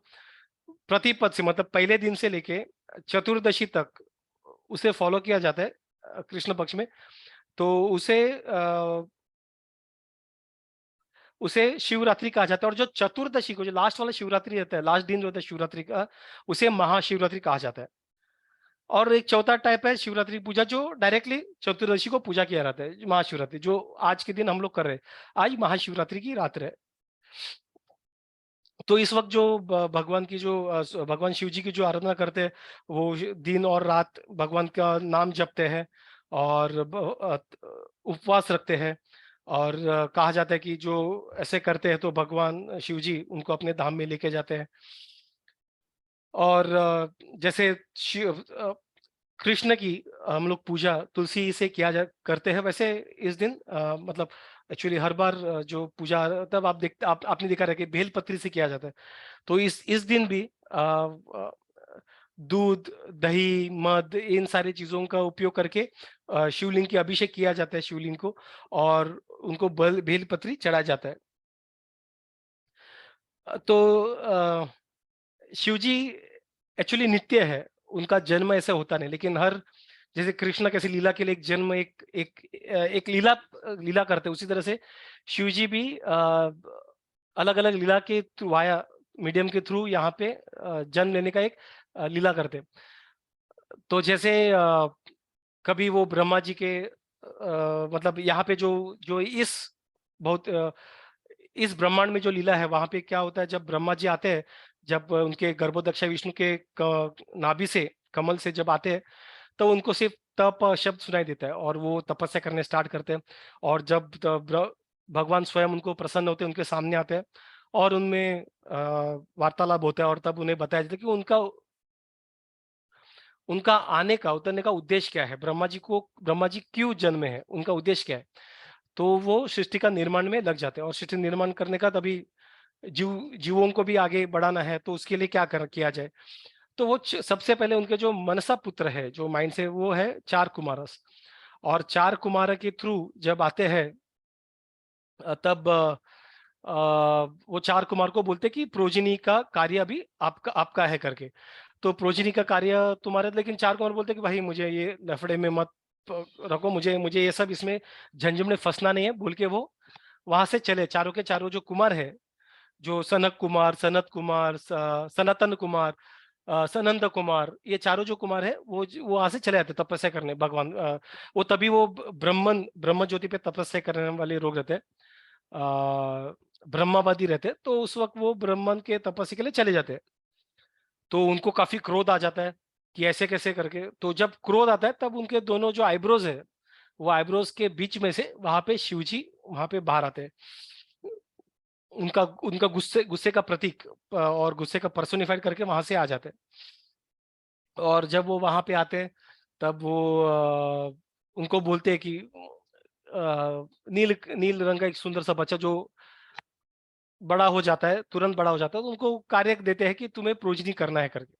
प्रतिपद से मतलब पहले दिन से लेके चतुर्दशी तक उसे फॉलो किया जाता है कृष्ण पक्ष में। तो उसे शिवरात्रि कहा जाता है। और जो चतुर्दशी को, जो लास्ट वाला शिवरात्रि रहता है, लास्ट दिन जो होता है शिवरात्रि का, उसे महाशिवरात्रि कहा जाता है। और एक चौथा टाइप है शिवरात्रि पूजा, जो डायरेक्टली चतुर्दशी को पूजा किया जाता है, महाशिवरात्रि, जो आज के दिन हम लोग कर रहे हैं। आज महाशिवरात्रि की रात है। तो इस वक्त जो भगवान की जो भगवान शिव जी की जो आराधना करते हैं, वो दिन और रात भगवान का नाम जपते हैं और उपवास रखते हैं। और कहा जाता है कि जो ऐसे करते हैं तो भगवान शिव जी उनको अपने धाम में लेके जाते हैं। और जैसे कृष्ण की हम लोग पूजा तुलसी से किया जा करते हैं, वैसे इस दिन मतलब एक्चुअली हर बार जो पूजा, तब आपने देखा रहा कि बेलपत्री से किया जाता है। तो इस दिन भी दूध, दही, मध, इन सारी चीजों का उपयोग करके शिवलिंग के अभिषेक किया जाता है, शिवलिंग को, और उनको बेलपत्री चढ़ाया जाता है। तो शिव जी एक्चुअली नित्य है, उनका जन्म ऐसे होता नहीं, लेकिन हर, जैसे कृष्ण कैसे लीला के लिए एक जन्म, एक लीला लीला करते, उसी तरह से शिव जी भी अलग अलग लीला के थ्रू, आया मीडियम के थ्रू यहाँ पे जन्म लेने का एक लीला करते। तो जैसे कभी वो ब्रह्मा जी के मतलब यहाँ पे जो जो बहुत इस ब्रह्मांड में जो लीला है, वहां पे क्या होता है, जब ब्रह्मा जी आते हैं, जब उनके गर्भोदक्षा विष्णु के नाभि से, कमल से जब आते हैं, तो उनको सिर्फ तप शब्द सुनाई देता है और वो तपस्या करने स्टार्ट करते हैं। और जब भगवान स्वयं उनको प्रसन्न होते हैं, उनके सामने आते हैं और उनमें वार्तालाप होता है, और तब उन्हें बताया जाता है कि उनका उनका आने का, उतरने का उद्देश्य क्या है, ब्रह्मा जी क्यों जन्मे हैं, उनका उद्देश्य क्या है। तो वो सृष्टि का निर्माण में लग जाते हैं, और सृष्टि निर्माण करने का, तभी जीवों को भी आगे बढ़ाना है, तो उसके लिए क्या किया जाए। तो वो सबसे पहले उनके जो मनसा पुत्र है, जो माइंड से, वो है चार कुमारस। और चार कुमार के थ्रू जब आते हैं, तब वो चार कुमार को बोलते कि प्रोजिनी का कार्य अभी आपका आपका है करके। तो प्रोजिनी का कार्य तुम्हारे, लेकिन चार कुमार बोलते कि भाई मुझे ये लफड़े में मत रखो, मुझे मुझे ये सब इसमें झंझट में फंसना नहीं है, बोल के वो वहां से चले। चारों के चारों जो कुमार है, जो सनक कुमार, सनत कुमार, सनातन कुमार, सनंद कुमार, ये चारों जो कुमार है, वो वहां से चले जाते तपस्या करने भगवान, वो तभी वो ब्रह्म ज्योति पे तपस्या करने वाले लोग रहते हैं, ब्रह्मवादी रहते हैं। तो उस वक्त वो ब्राह्मण के तपस्या के लिए चले जाते हैं। तो उनको काफी क्रोध आ जाता है कि ऐसे कैसे करके। तो जब क्रोध आता है, तब उनके दोनों जो आईब्रोज है, वो आईब्रोज के बीच में से वहां पे शिवजी वहां पे बाहर आते हैं। उनका उनका गुस्से गुस्से का प्रतीक और गुस्से का पर्सोनिफाइड करके वहां से आ जाते हैं। और जब वो वहां पे आते हैं, तब वो उनको बोलते हैं कि नील नील रंग का एक सुंदर सा बच्चा जो बड़ा हो जाता है, तुरंत बड़ा हो जाता है, तो उनको कार्य देते हैं कि तुम्हें प्रोजनी करना है करके।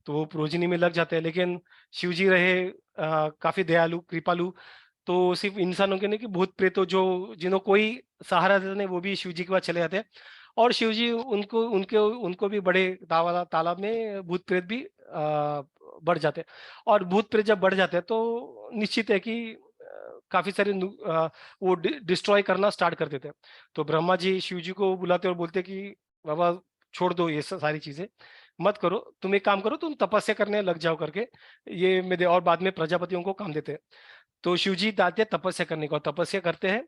तो वो प्रोजनी में लग जाते हैं। लेकिन शिव जी रहे काफी दयालु, कृपालु। तो सिर्फ इंसानों के नहीं, कि भूत प्रेतों, जो जिन्हों कोई सहारा देते नहीं, वो भी शिव जी के पास चले जाते हैं। और शिव जी उनको उनके उनको भी बड़े तालाब में भूत प्रेत भी बढ़ जाते हैं। और भूत प्रेत जब बढ़ जाते हैं, तो निश्चित है कि काफी सारे वो डिस्ट्रॉय करना स्टार्ट कर देते हैं। तो ब्रह्मा जी शिव जी को बुलाते और बोलते कि बाबा, छोड़ दो ये सारी चीजें, मत करो, तुम एक काम करो, तुम तपस्या करने लग जाओ करके, ये मेरे, और बाद में प्रजापतियों को काम देते हैं। तो शिव जी दाते तपस्या करने को, तपस्या करते हैं।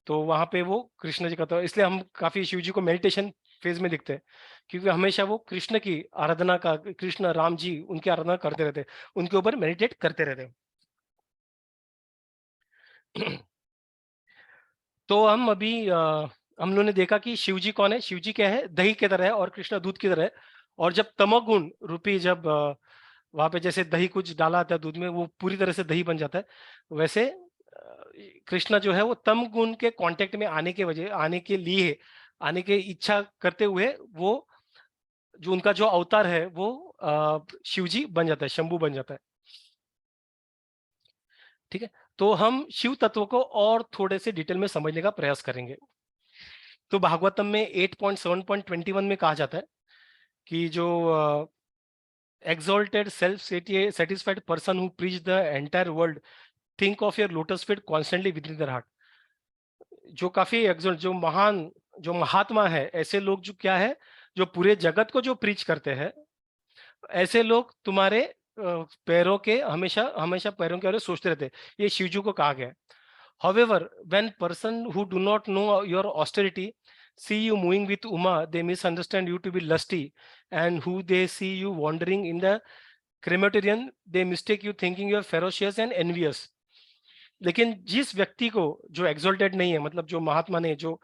तो वहां पे वो कृष्ण जी का, तो इसलिए हम काफी शिव जी को मेडिटेशन फेज में दिखते हैं, क्योंकि हमेशा वो कृष्ण की आराधना का, कृष्ण राम जी उनकी आराधना करते रहते हैं, उनके ऊपर मेडिटेट करते रहते हैं। तो हम अभी हम लोगों ने देखा कि शिव जी कौन है। शिव जी क्या है, दही की तरह है, और कृष्ण दूध की तरह है। और जब तमोगुण रूपी, जब वहां पे जैसे दही कुछ डाला जाता है दूध में, वो पूरी तरह से दही बन जाता है। वैसे कृष्ण जो है, वो तम गुण के कांटेक्ट में आने के लिए, आने की इच्छा करते हुए, वो जो उनका जो अवतार है, वो शिव जी बन जाता है, शंभु बन जाता है। ठीक है। तो हम शिव तत्व को और थोड़े से डिटेल में समझने का प्रयास करेंगे। तो भागवतम में 8.7.21 में कहा जाता है कि जो exalted self satisfied person who preach the entire world think of your lotus feet constantly within their heart। जो काफी exalt जो महान जो महात्मा है, ऐसे लोग जो क्या है, जो पूरे जगत को जो प्रीच करते हैं, ऐसे लोग तुम्हारे पैरों के हमेशा हमेशा पैरों के बारे में सोचते रहते हैं। ये शिवजी को कहा गया है। However, when person who do not know your austerity see you moving with Uma, they misunderstand you to be lusty, and who they see you wandering in the crematorium, they mistake you thinking you are ferocious and envious। लेकिन जिस व्यक्ति को जो exalted नहीं है, मतलब जो महात्मा नहीं, जो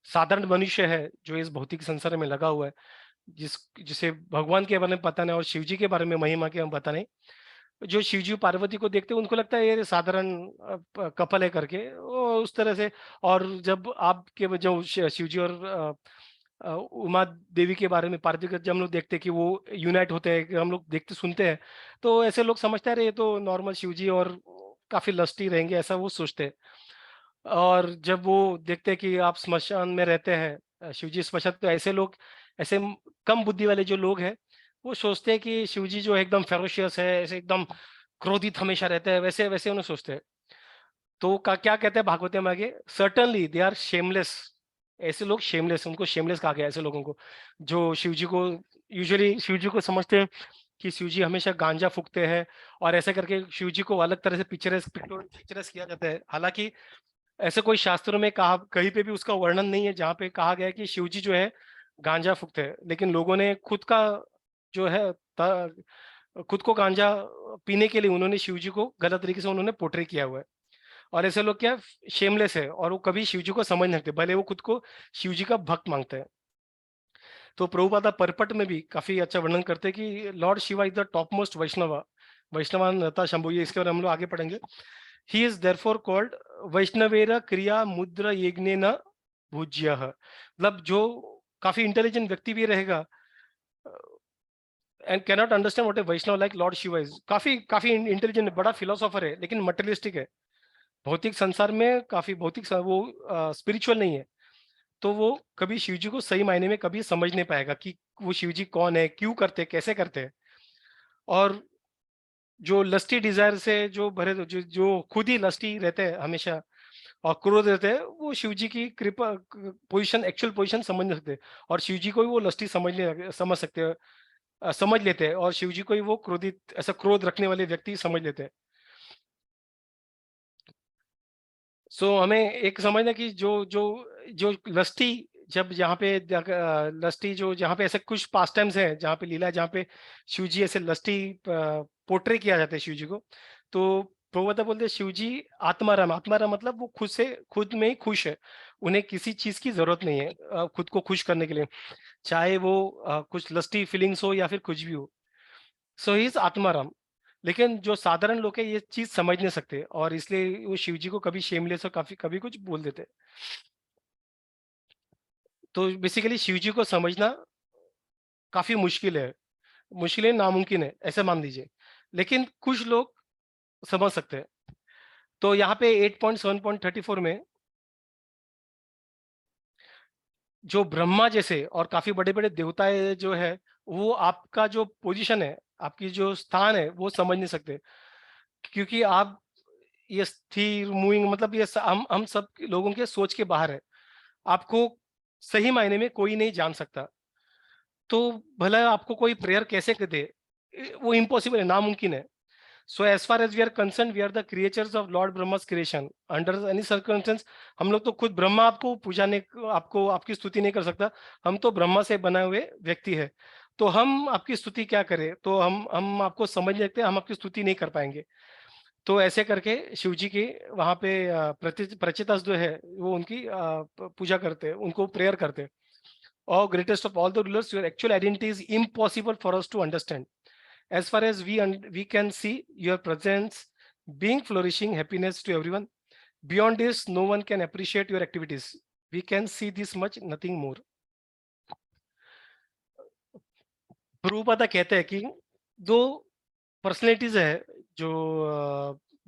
साधारण मनुष्य है, जो इस भौतिक संसार में लगा हुआ है, जिसे भगवान के बारे में पता नहीं और शिव जी के बारे में महिमा के पता नहीं, जो शिवजी पार्वती को देखते हैं उनको लगता है ये साधारण कपल है करके, वो उस तरह से। और जब आपके जो शिवजी और उमा देवी के बारे में, पार्वती का जब हम लोग देखते हैं कि वो यूनाइट होते हैं, कि हम लोग देखते सुनते हैं, तो ऐसे लोग समझते हैं ये तो नॉर्मल शिवजी और काफी लस्टी रहेंगे, ऐसा वो सोचते हैं। और जब वो देखते हैं कि आप स्मशान में रहते हैं, शिवजी स्मशान, तो ऐसे लोग, ऐसे कम बुद्धि वाले जो लोग हैं, वो सोचते हैं कि शिवजी जो एकदम फेरोशियस है, ऐसे एकदम क्रोधित हमेशा रहते हैं, वैसे वैसे उन्हें सोचते हैं। तो क्या कहते हैं भागवत में आगे, सर्टनली दे आर शेमलेस। ऐसे लोग शेमलेस, उनको शेमलेस कहा गया है ऐसे लोगों को, जो शिवजी को यूजुअली शिवजी को समझते हैं कि शिवजी हमेशा गांजा फूकते हैं, और ऐसे करके शिवजी को अलग तरह से पिक्चरस किया जाता है। हालांकि ऐसे कोई शास्त्रों में कहा कहीं पे भी उसका वर्णन नहीं है जहाँ पे कहा गया है कि शिवजी जो है गांजा फूकते हैं, लेकिन लोगों ने खुद का जो है खुद को गांजा पीने के लिए उन्होंने शिवजी को गलत तरीके से उन्होंने पोर्ट्रे किया हुआ है। और ऐसे लोग क्या शेमलेस है, और वो कभी शिवजी को समझ नहीं सकते, भले वो खुद को शिवजी का भक्त मांगते हैं। तो प्रभुपादा परपट में भी काफी अच्छा वर्णन करते हैं कि lord Shiva is the top most Vaishnav, वैष्णवान नता शंभु, ये इसके बारे में हम लोग आगे पढ़ेंगे। ही इज देयरफॉर कॉल्ड वैष्णवेर क्रिया मुद्रा यज्ञेन पूज्यः। मतलब जो काफी इंटेलिजेंट व्यक्ति भी रहेगा and cannot understand what a Vaishnav like lord Shiva is, काफी काफी इंटेलिजेंट बड़ा फिलोसोफर है, लेकिन मटेरियलिस्टिक है, भौतिक संसार में काफी वो स्पिरिचुअल नहीं है। तो वो कभी शिवजी को सही मायने में कभी समझ नहीं पाएगा कि वो शिवजी कौन है, क्यों करते, कैसे करते हैं। और जो लस्टी डिजायर से जो भरे, जो खुद ही लस्टी रहते हैं हमेशा और क्रोध रहते हैं, वो शिवजी की कृपा पोजीशन, एक्चुअल पोजीशन समझ नहीं सकते, और शिवजी को ही वो लस्टी समझ सकते हैं, समझ लेते हैं, और शिवजी को ही वो क्रोधित, ऐसा क्रोध रखने वाले व्यक्ति समझ लेते हैं। सो हमें एक समझना कि जो जो जो लस्टी, जब यहाँ पे लस्टी जो जहाँ पे ऐसे कुछ पास टाइम्स हैं जहाँ पे लीला, जहाँ पे शिवजी ऐसे लस्टी पोर्ट्रे किया जाता है शिवजी को, तो प्रभुपादा बोलते हैं शिवजी आत्माराम, आत्माराम मतलब वो खुद से खुद में ही खुश है, उन्हें किसी चीज की जरूरत नहीं है खुद को खुश करने के लिए, चाहे वो कुछ लस्टी फीलिंग्स हो या फिर कुछ भी हो। सो ही इज आत्माराम। लेकिन जो साधारण लोग हैं ये चीज समझ नहीं सकते, और इसलिए वो शिव जी को कभी शेमलेस और काफी कभी कुछ बोल देते हैं। तो बेसिकली शिव जी को समझना काफी मुश्किल है, नामुमकिन है, ऐसे मान लीजिए, लेकिन कुछ लोग समझ सकते हैं। तो यहाँ पे 8.7.34 में जो ब्रह्मा जैसे और काफी बड़े बड़े देवताएं जो है, वो आपका जो पोजीशन है, आपकी जो स्थान है, वो समझ नहीं सकते, क्योंकि आप ये स्थिर मूविंग, मतलब ये हम सब लोगों के सोच के बाहर है। आपको सही मायने में कोई नहीं जान सकता। तो भला आपको कोई प्रेयर कैसे कर दे, वो इम्पॉसिबल है, नामुमकिन है। So as far as we are concerned, we are the creatures of lord Brahma's creation under any circumstance. हम लोग तो खुद ब्रह्मा आपको पूजाने, आपको आपकी स्तुति नहीं कर सकता, हम तो ब्रह्मा से बनाए हुए व्यक्ति है। तो हम आपकी स्तुति क्या करें, तो हम आपको समझ लेते हैं, हम आपकी स्तुति नहीं कर पाएंगे। तो ऐसे करके शिव जी की वहां पे प्रचितस जो है वो उनकी पूजा करते हैं, उनको प्रेयर करते हैं। और greatest of all the rulers, your actual identity is impossible for us to understand. As far as we can see your presence being flourishing happiness to everyone. Beyond this, no one can appreciate your activities. We can see this much, nothing more. Prabhupada कहते हैं कि दो पर्सनैलिटीज है जो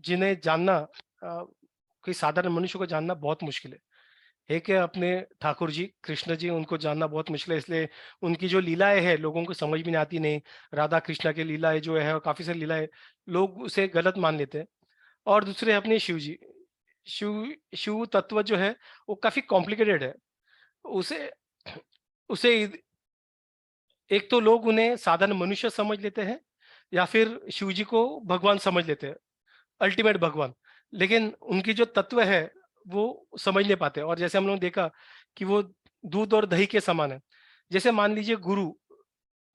जिन्हें जानना कोई साधारण मनुष्य को जानना बहुत मुश्किल है। एक है अपने ठाकुर जी, कृष्ण जी, उनको जानना बहुत मुश्किल है, इसलिए उनकी जो लीलाएँ हैं, लोगों को समझ में नहीं आती नहीं। राधा कृष्णा की लीलाएँ जो है, काफ़ी सारी लीलाएँ, लोग उसे गलत मान लेते हैं। और दूसरे अपने शिव जी। शिव शिव तत्व जो है, वो काफ़ी कॉम्प्लिकेटेड है। उसे उसे एक तो लोग उन्हें साधारण मनुष्य समझ लेते हैं, या फिर शिव जी को भगवान समझ लेते हैं, अल्टीमेट भगवान। लेकिन उनकी जो तत्व है, वो समझ नहीं पाते, और जैसे हम लोगों ने देखा कि वो दूध और दही के समान है। जैसे मान लीजिए गुरु,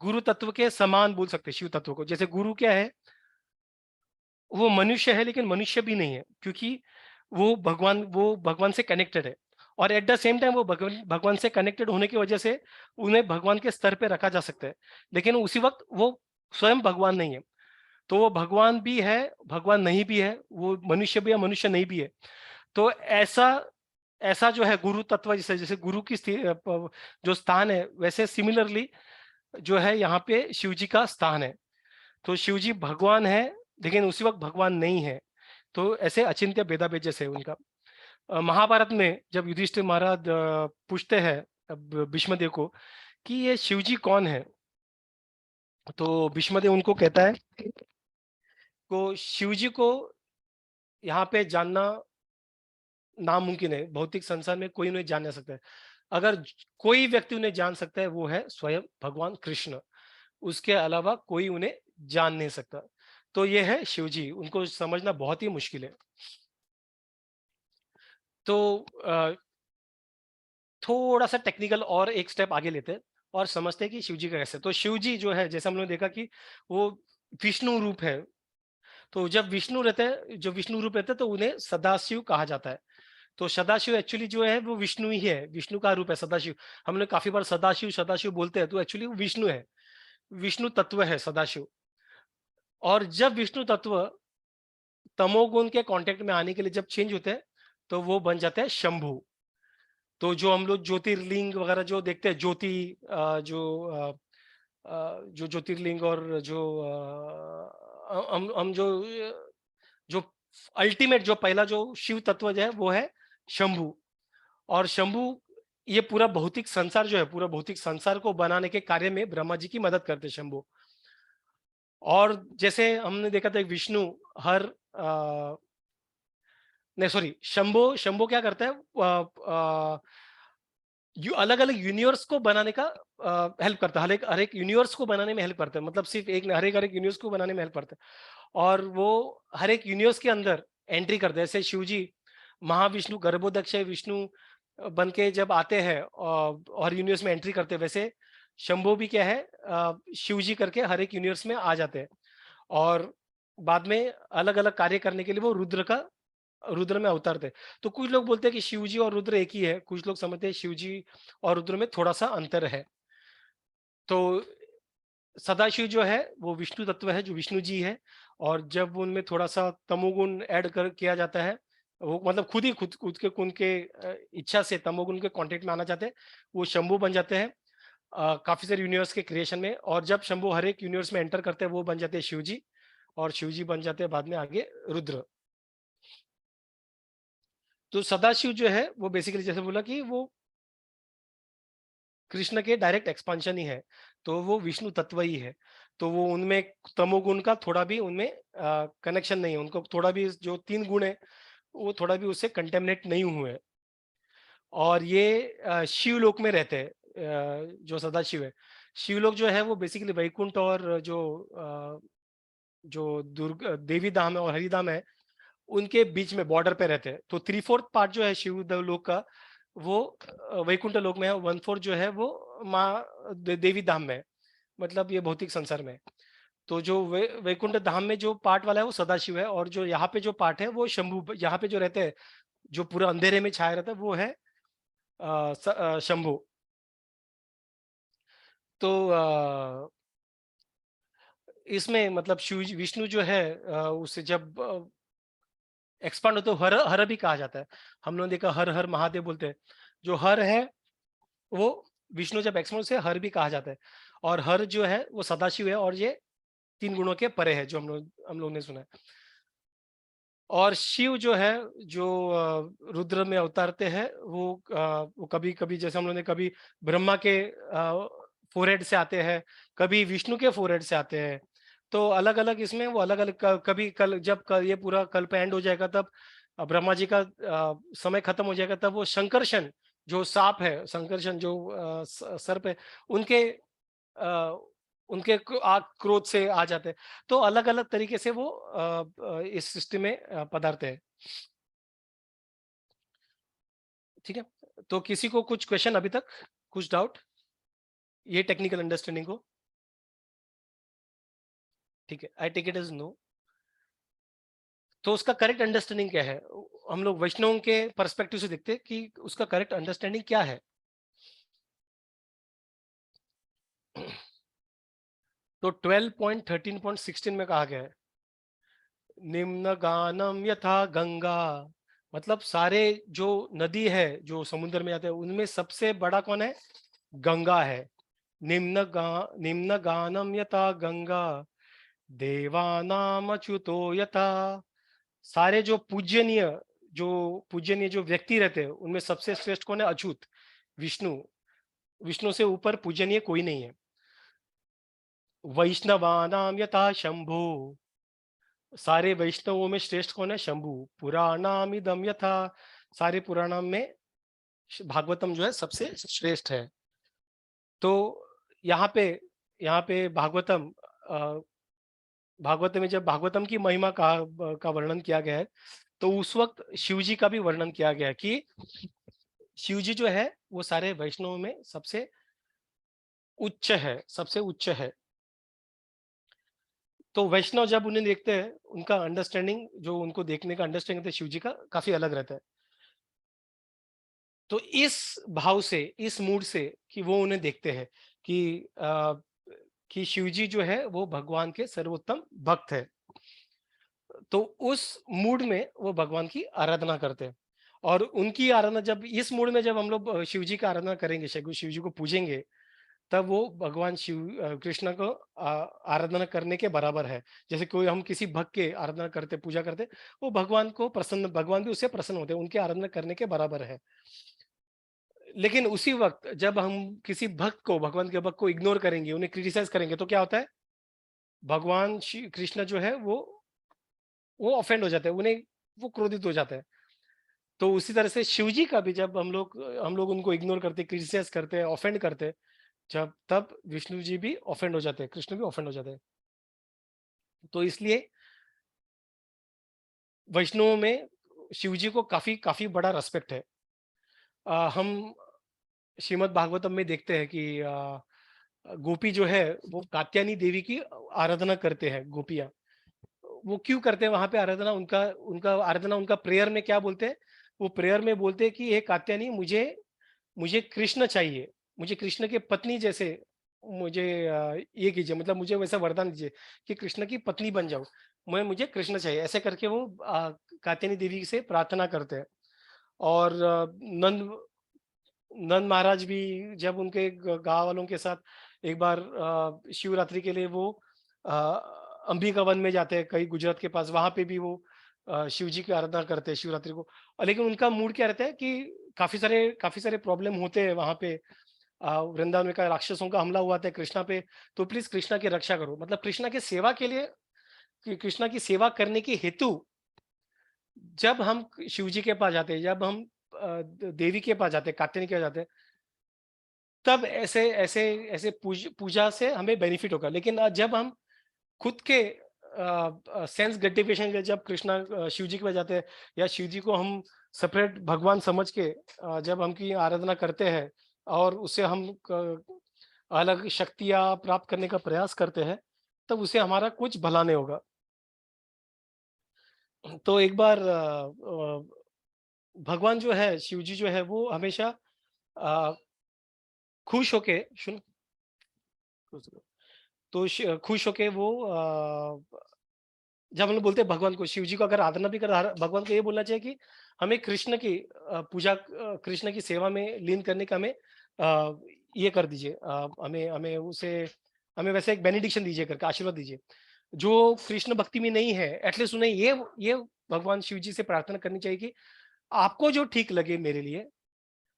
गुरु तत्व के समान बोल सकते हैं शिव तत्व को। जैसे गुरु क्या है? वो मनुष्य है, लेकिन मनुष्य भी नहीं है, क्योंकि वो भगवान से कनेक्टेड है, और एट द सेम टाइम वो भगवान भगवान से कनेक्टेड होने की वजह से उन्हें भगवान के स्तर पे रखा जा सकता है। लेकिन उसी वक्त वो स्वयं भगवान नहीं है। तो वो भगवान भी है, भगवान नहीं भी है, वो मनुष्य भी है, मनुष्य नहीं भी है। तो ऐसा ऐसा जो है गुरु तत्व, जैसे जैसे गुरु की जो स्थान है, वैसे सिमिलरली जो है यहाँ पे शिव जी का स्थान है। तो शिव जी भगवान है, लेकिन उसी वक्त भगवान नहीं है। तो ऐसे अचिंत्य भेदाभेद जैसे है उनका। महाभारत में जब युधिष्ठिर महाराज पूछते हैं भीष्मदेव को कि ये शिव जी कौन है, तो भीष्मदेव उनको कहता है, तो शिव जी को यहाँ पे जानना नामुमकिन है। भौतिक संसार में कोई उन्हें जान नहीं सकता है। अगर कोई व्यक्ति उन्हें जान सकता है, वो है स्वयं भगवान कृष्ण। उसके अलावा कोई उन्हें जान नहीं सकता। तो ये है शिव जी, उनको समझना बहुत ही मुश्किल है। तो थोड़ा सा टेक्निकल और एक स्टेप आगे लेते हैं और समझते हैं कि शिव जी का कैसे। तो शिव जी जो है, जैसे हम लोगों ने देखा कि वो विष्णु रूप है। तो जब विष्णु रहते हैं, जो विष्णु रूप रहते हैं, तो उन्हें सदाशिव कहा जाता है। तो सदाशिव एक्चुअली जो है वो विष्णु ही है, विष्णु का रूप है सदाशिव। हमने काफी बार सदाशिव सदाशिव बोलते हैं, तो एक्चुअली वो विष्णु है, विष्णु तत्व है सदाशिव। और जब विष्णु तत्व तमोगुण के कांटेक्ट में आने के लिए जब चेंज होते हैं, तो वो बन जाते हैं शंभु। तो जो हम लोग ज्योतिर्लिंग वगैरह जो देखते हैं, ज्योति जो ज्योतिर्लिंग, और जो हम जो अल्टीमेट जो पहला जो शिव तत्व जो है वो है शंभु। और शंभु ये पूरा भौतिक संसार जो है, पूरा भौतिक संसार को बनाने के कार्य में ब्रह्मा जी की मदद करते हैं शंभु। और जैसे हमने देखा था विष्णु हर नहीं सॉरी, शंभो शंभो क्या करता है, अलग अलग यूनिवर्स को बनाने का हेल्प करता है, हर एक यूनिवर्स को बनाने में हेल्प करता है। मतलब सिर्फ एक हर एक यूनिवर्स को बनाने में हेल्प करता है। और वो हर एक यूनिवर्स के अंदर एंट्री करते हैं। जैसे शिव जी महाविष्णु गर्भोदक्ष विष्णु बन के जब आते हैं और यूनिवर्स में एंट्री करते हैं, वैसे शंभो भी क्या है, शिव जी करके हर एक यूनिवर्स में आ जाते हैं। और बाद में अलग अलग कार्य करने के लिए वो रुद्र में अवतार थे। तो कुछ लोग बोलते हैं कि शिव जी और रुद्र एक ही है, कुछ लोग समझते हैं शिव जी और रुद्र में थोड़ा सा अंतर है। तो सदाशिव जो है वो विष्णु तत्व है, जो विष्णु जी है। और जब उनमें थोड़ा सा तमोगुण ऐड कर किया जाता है, वो मतलब खुद ही खुद के उनके इच्छा से तमोगुण के कांटेक्ट में आना चाहते हैं, वो शंभु बन जाते हैं काफी सारे यूनिवर्स के क्रिएशन में। और जब शंभु हर एक यूनिवर्स में एंटर करते हैं, वो बन जाते हैं शिव जी। और शिव जी बन जाते हैं बाद में आगे रुद्र। तो सदाशिव जो है वो बेसिकली जैसे बोला कि वो कृष्ण के डायरेक्ट एक्सपांशन ही है। तो वो विष्णु तत्व ही है। तो वो उनमें तमोगुण का थोड़ा भी उनमें कनेक्शन नहीं है, उनको थोड़ा भी जो तीन गुण है वो थोड़ा भी उससे कंटेमिनेट नहीं हुए हैं। और ये शिव लोक में रहते हैं, जो सदाशिव है। शिवलोक जो है वो बेसिकली वैकुंठ और जो दुर्ग देवी धाम है और हरिधाम है, उनके बीच में बॉर्डर पे रहते हैं। तो 3/4 पार्ट जो है शिव लोक का, वो वैकुंठ लोक में है। 1/4 जो है वो माँ देवी धाम में है, मतलब ये भौतिक संसार में है। तो जो वैकुंठ धाम में जो पार्ट वाला है वो सदाशिव है, और जो यहाँ पे जो पार्ट है वो शंभु, यहाँ पे जो रहते हैं, जो पूरा अंधेरे में छाया रहता है, वो है शंभु। तो इसमें मतलब शिव विष्णु जो है उसे जब एक्सपांड होते हर हर भी कहा जाता है। हम लोगों ने देखा हर हर महादेव बोलते हैं। जो हर है वो विष्णु जब एक्सपांड से हर भी कहा जाता है। और हर जो है वो सदाशिव है, और ये तीन गुणों के परे है, जो हम लोग ने सुना है। और शिव जो है, जो रुद्र में अवतारते हैं, वो कभी कभी, जैसे हम लोगों ने कभी ब्रह्मा के फोरहेड से आते हैं, कभी विष्णु के फोरहेड से आते हैं। तो अलग अलग इसमें वो अलग अलग, कभी कल जब ये पूरा कल्प एंड हो जाएगा, तब ब्रह्मा जी का समय खत्म हो जाएगा, तब वो शंकरशन जो सांप है, शंकरशन जो सर्प है, उनके अ, उनके क्रोध से आ जाते हैं। तो अलग अलग तरीके से वो इस सृष्टि में पदार्थ है। ठीक है, तो किसी को कुछ क्वेश्चन अभी तक, कुछ डाउट ये टेक्निकल अंडरस्टैंडिंग को? ठीक है, I take it as no. तो उसका करेक्ट अंडरस्टैंडिंग क्या है? हम लोग वैष्णव के पर्सपेक्टिव से देखते हैं कि उसका करेक्ट अंडरस्टैंडिंग क्या है। तो 12.13.16 में कहा गया है, निम्न गानम यथा गंगा, मतलब सारे जो नदी है जो समुद्र में जाते हैं, उनमें सबसे बड़ा कौन है? गंगा है। निम्न गानम यथा गंगा, देवानाम अच्युतो यथा। सारे जो पूजनीय व्यक्ति रहते हैं, उनमें सबसे श्रेष्ठ कौन है? अच्युत, विष्णु। विष्णु से ऊपर पूजनीय कोई नहीं है। वैष्णवानाम यथा शंभु, सारे वैष्णवों में श्रेष्ठ कौन है? शंभु। पुराणाम इदम यथा, सारे पुराणम में भागवतम जो है सबसे श्रेष्ठ है। तो यहाँ पे भागवतम, भागवत में जब भागवतम की महिमा का वर्णन किया गया है, तो उस वक्त शिव जी का भी वर्णन किया गया है कि शिव जी जो है वो सारे वैष्णवों में सबसे उच्च है, सबसे उच्च है। तो वैष्णव जब उन्हें देखते हैं, उनका अंडरस्टैंडिंग, जो उनको देखने का अंडरस्टैंडिंग होता है शिव जी का, काफी अलग रहता है। तो इस भाव से, इस मूड से कि वो उन्हें देखते हैं कि शिव जी जो है वो भगवान के सर्वोत्तम भक्त है। तो उस मूड में वो भगवान की आराधना करते हैं। और उनकी आराधना, जब इस मूड में जब हम लोग शिव जी का आराधना करेंगे, शिव जी को पूजेंगे, तब वो भगवान कृष्ण को आराधना करने के बराबर है। जैसे कोई हम किसी भक्त के आराधना करते, पूजा करते, वो भगवान भी उससे प्रसन्न होते हैं, उनके आराधना करने के बराबर है। लेकिन उसी वक्त जब हम किसी भगवान के भक्त को इग्नोर करेंगे, उन्हें क्रिटिसाइज करेंगे, तो क्या होता है? भगवान श्री कृष्ण जो है वो ऑफेंड हो जाते हैं, उन्हें वो क्रोधित हो जाते हैं। तो उसी तरह से शिव जी का भी, जब हम लोग उनको इग्नोर करते, क्रिटिसाइज करते हैं, ऑफेंड करते हैं, जब तब विष्णु जी भी ऑफेंड हो जाते हैं, कृष्ण भी ऑफेंड हो जाते हैं। तो इसलिए वैष्णवों में शिव जी को काफी काफी बड़ा रेस्पेक्ट है। हम श्रीमद् भागवतम में देखते हैं कि गोपी जो है वो कात्यायनी देवी की आराधना करते हैं, गोपियां। वो क्यों करते हैं वहां पे आराधना? उनका उनका आराधना, उनका प्रेयर में क्या बोलते हैं? वो प्रेयर में बोलते हैं कि हे कात्यायनी, मुझे मुझे कृष्ण चाहिए, मुझे कृष्ण की पत्नी जैसे, मुझे ये कीजिए, मतलब मुझे वैसा वरदान दीजिए कि कृष्ण की पत्नी बन जाऊं, मुझे कृष्ण चाहिए, ऐसे करके वो कात्यायनी देवी से प्रार्थना करते हैं। और नंद नंद महाराज भी जब उनके गांव वालों के साथ एक बार शिवरात्रि के लिए वो अ, अंबिका वन में जाते हैं, कहीं गुजरात के पास, वहां पे भी वो शिव जी की आराधना करते हैं शिवरात्रि को। लेकिन उनका मूड क्या रहता है कि काफी सारे प्रॉब्लम होते हैं वहां पे। वृंदावन में का राक्षसों का हमला हुआ था कृष्णा पे, तो प्लीज कृष्णा की रक्षा करो, मतलब कृष्णा की सेवा के लिए, कृष्णा की सेवा करने के हेतु जब हम शिव जी के पास जाते हैं, जब हम देवी के पास जाते हैं, कात्यायनी के पास जाते हैं, तब ऐसे ऐसे ऐसे पूजा से हमें बेनिफिट होगा। लेकिन जब हम खुद के सेंस ग्रेटिफिकेशन के, जब कृष्णा शिव जी के पास जाते हैं, या शिव जी को हम सेपरेट भगवान समझ के जब हम की आराधना करते हैं, और उससे हम अलग शक्तियां प्राप्त करने का प्रयास करते हैं, तब उसे हमारा कुछ भला नहीं होगा। तो एक बार भगवान जो है, शिव जी जो है, वो हमेशा अ, खुश होके सुन, तो खुश होके वो जब हम लोग बोलते हैं भगवान को, शिव जी को अगर आराधना भी कर, भगवान को ये बोलना चाहिए कि हमें कृष्ण की पूजा, कृष्ण की सेवा में लीन करने का हमें ये कर दीजिए, हमें हमें उसे हमें वैसे एक बेनिडिक्शन दीजिए, करके आशीर्वाद दीजिए। जो कृष्ण भक्ति में नहीं है, एटलीस्ट उन्हें ये भगवान शिव जी से प्रार्थना करनी चाहिए कि आपको जो ठीक लगे मेरे लिए,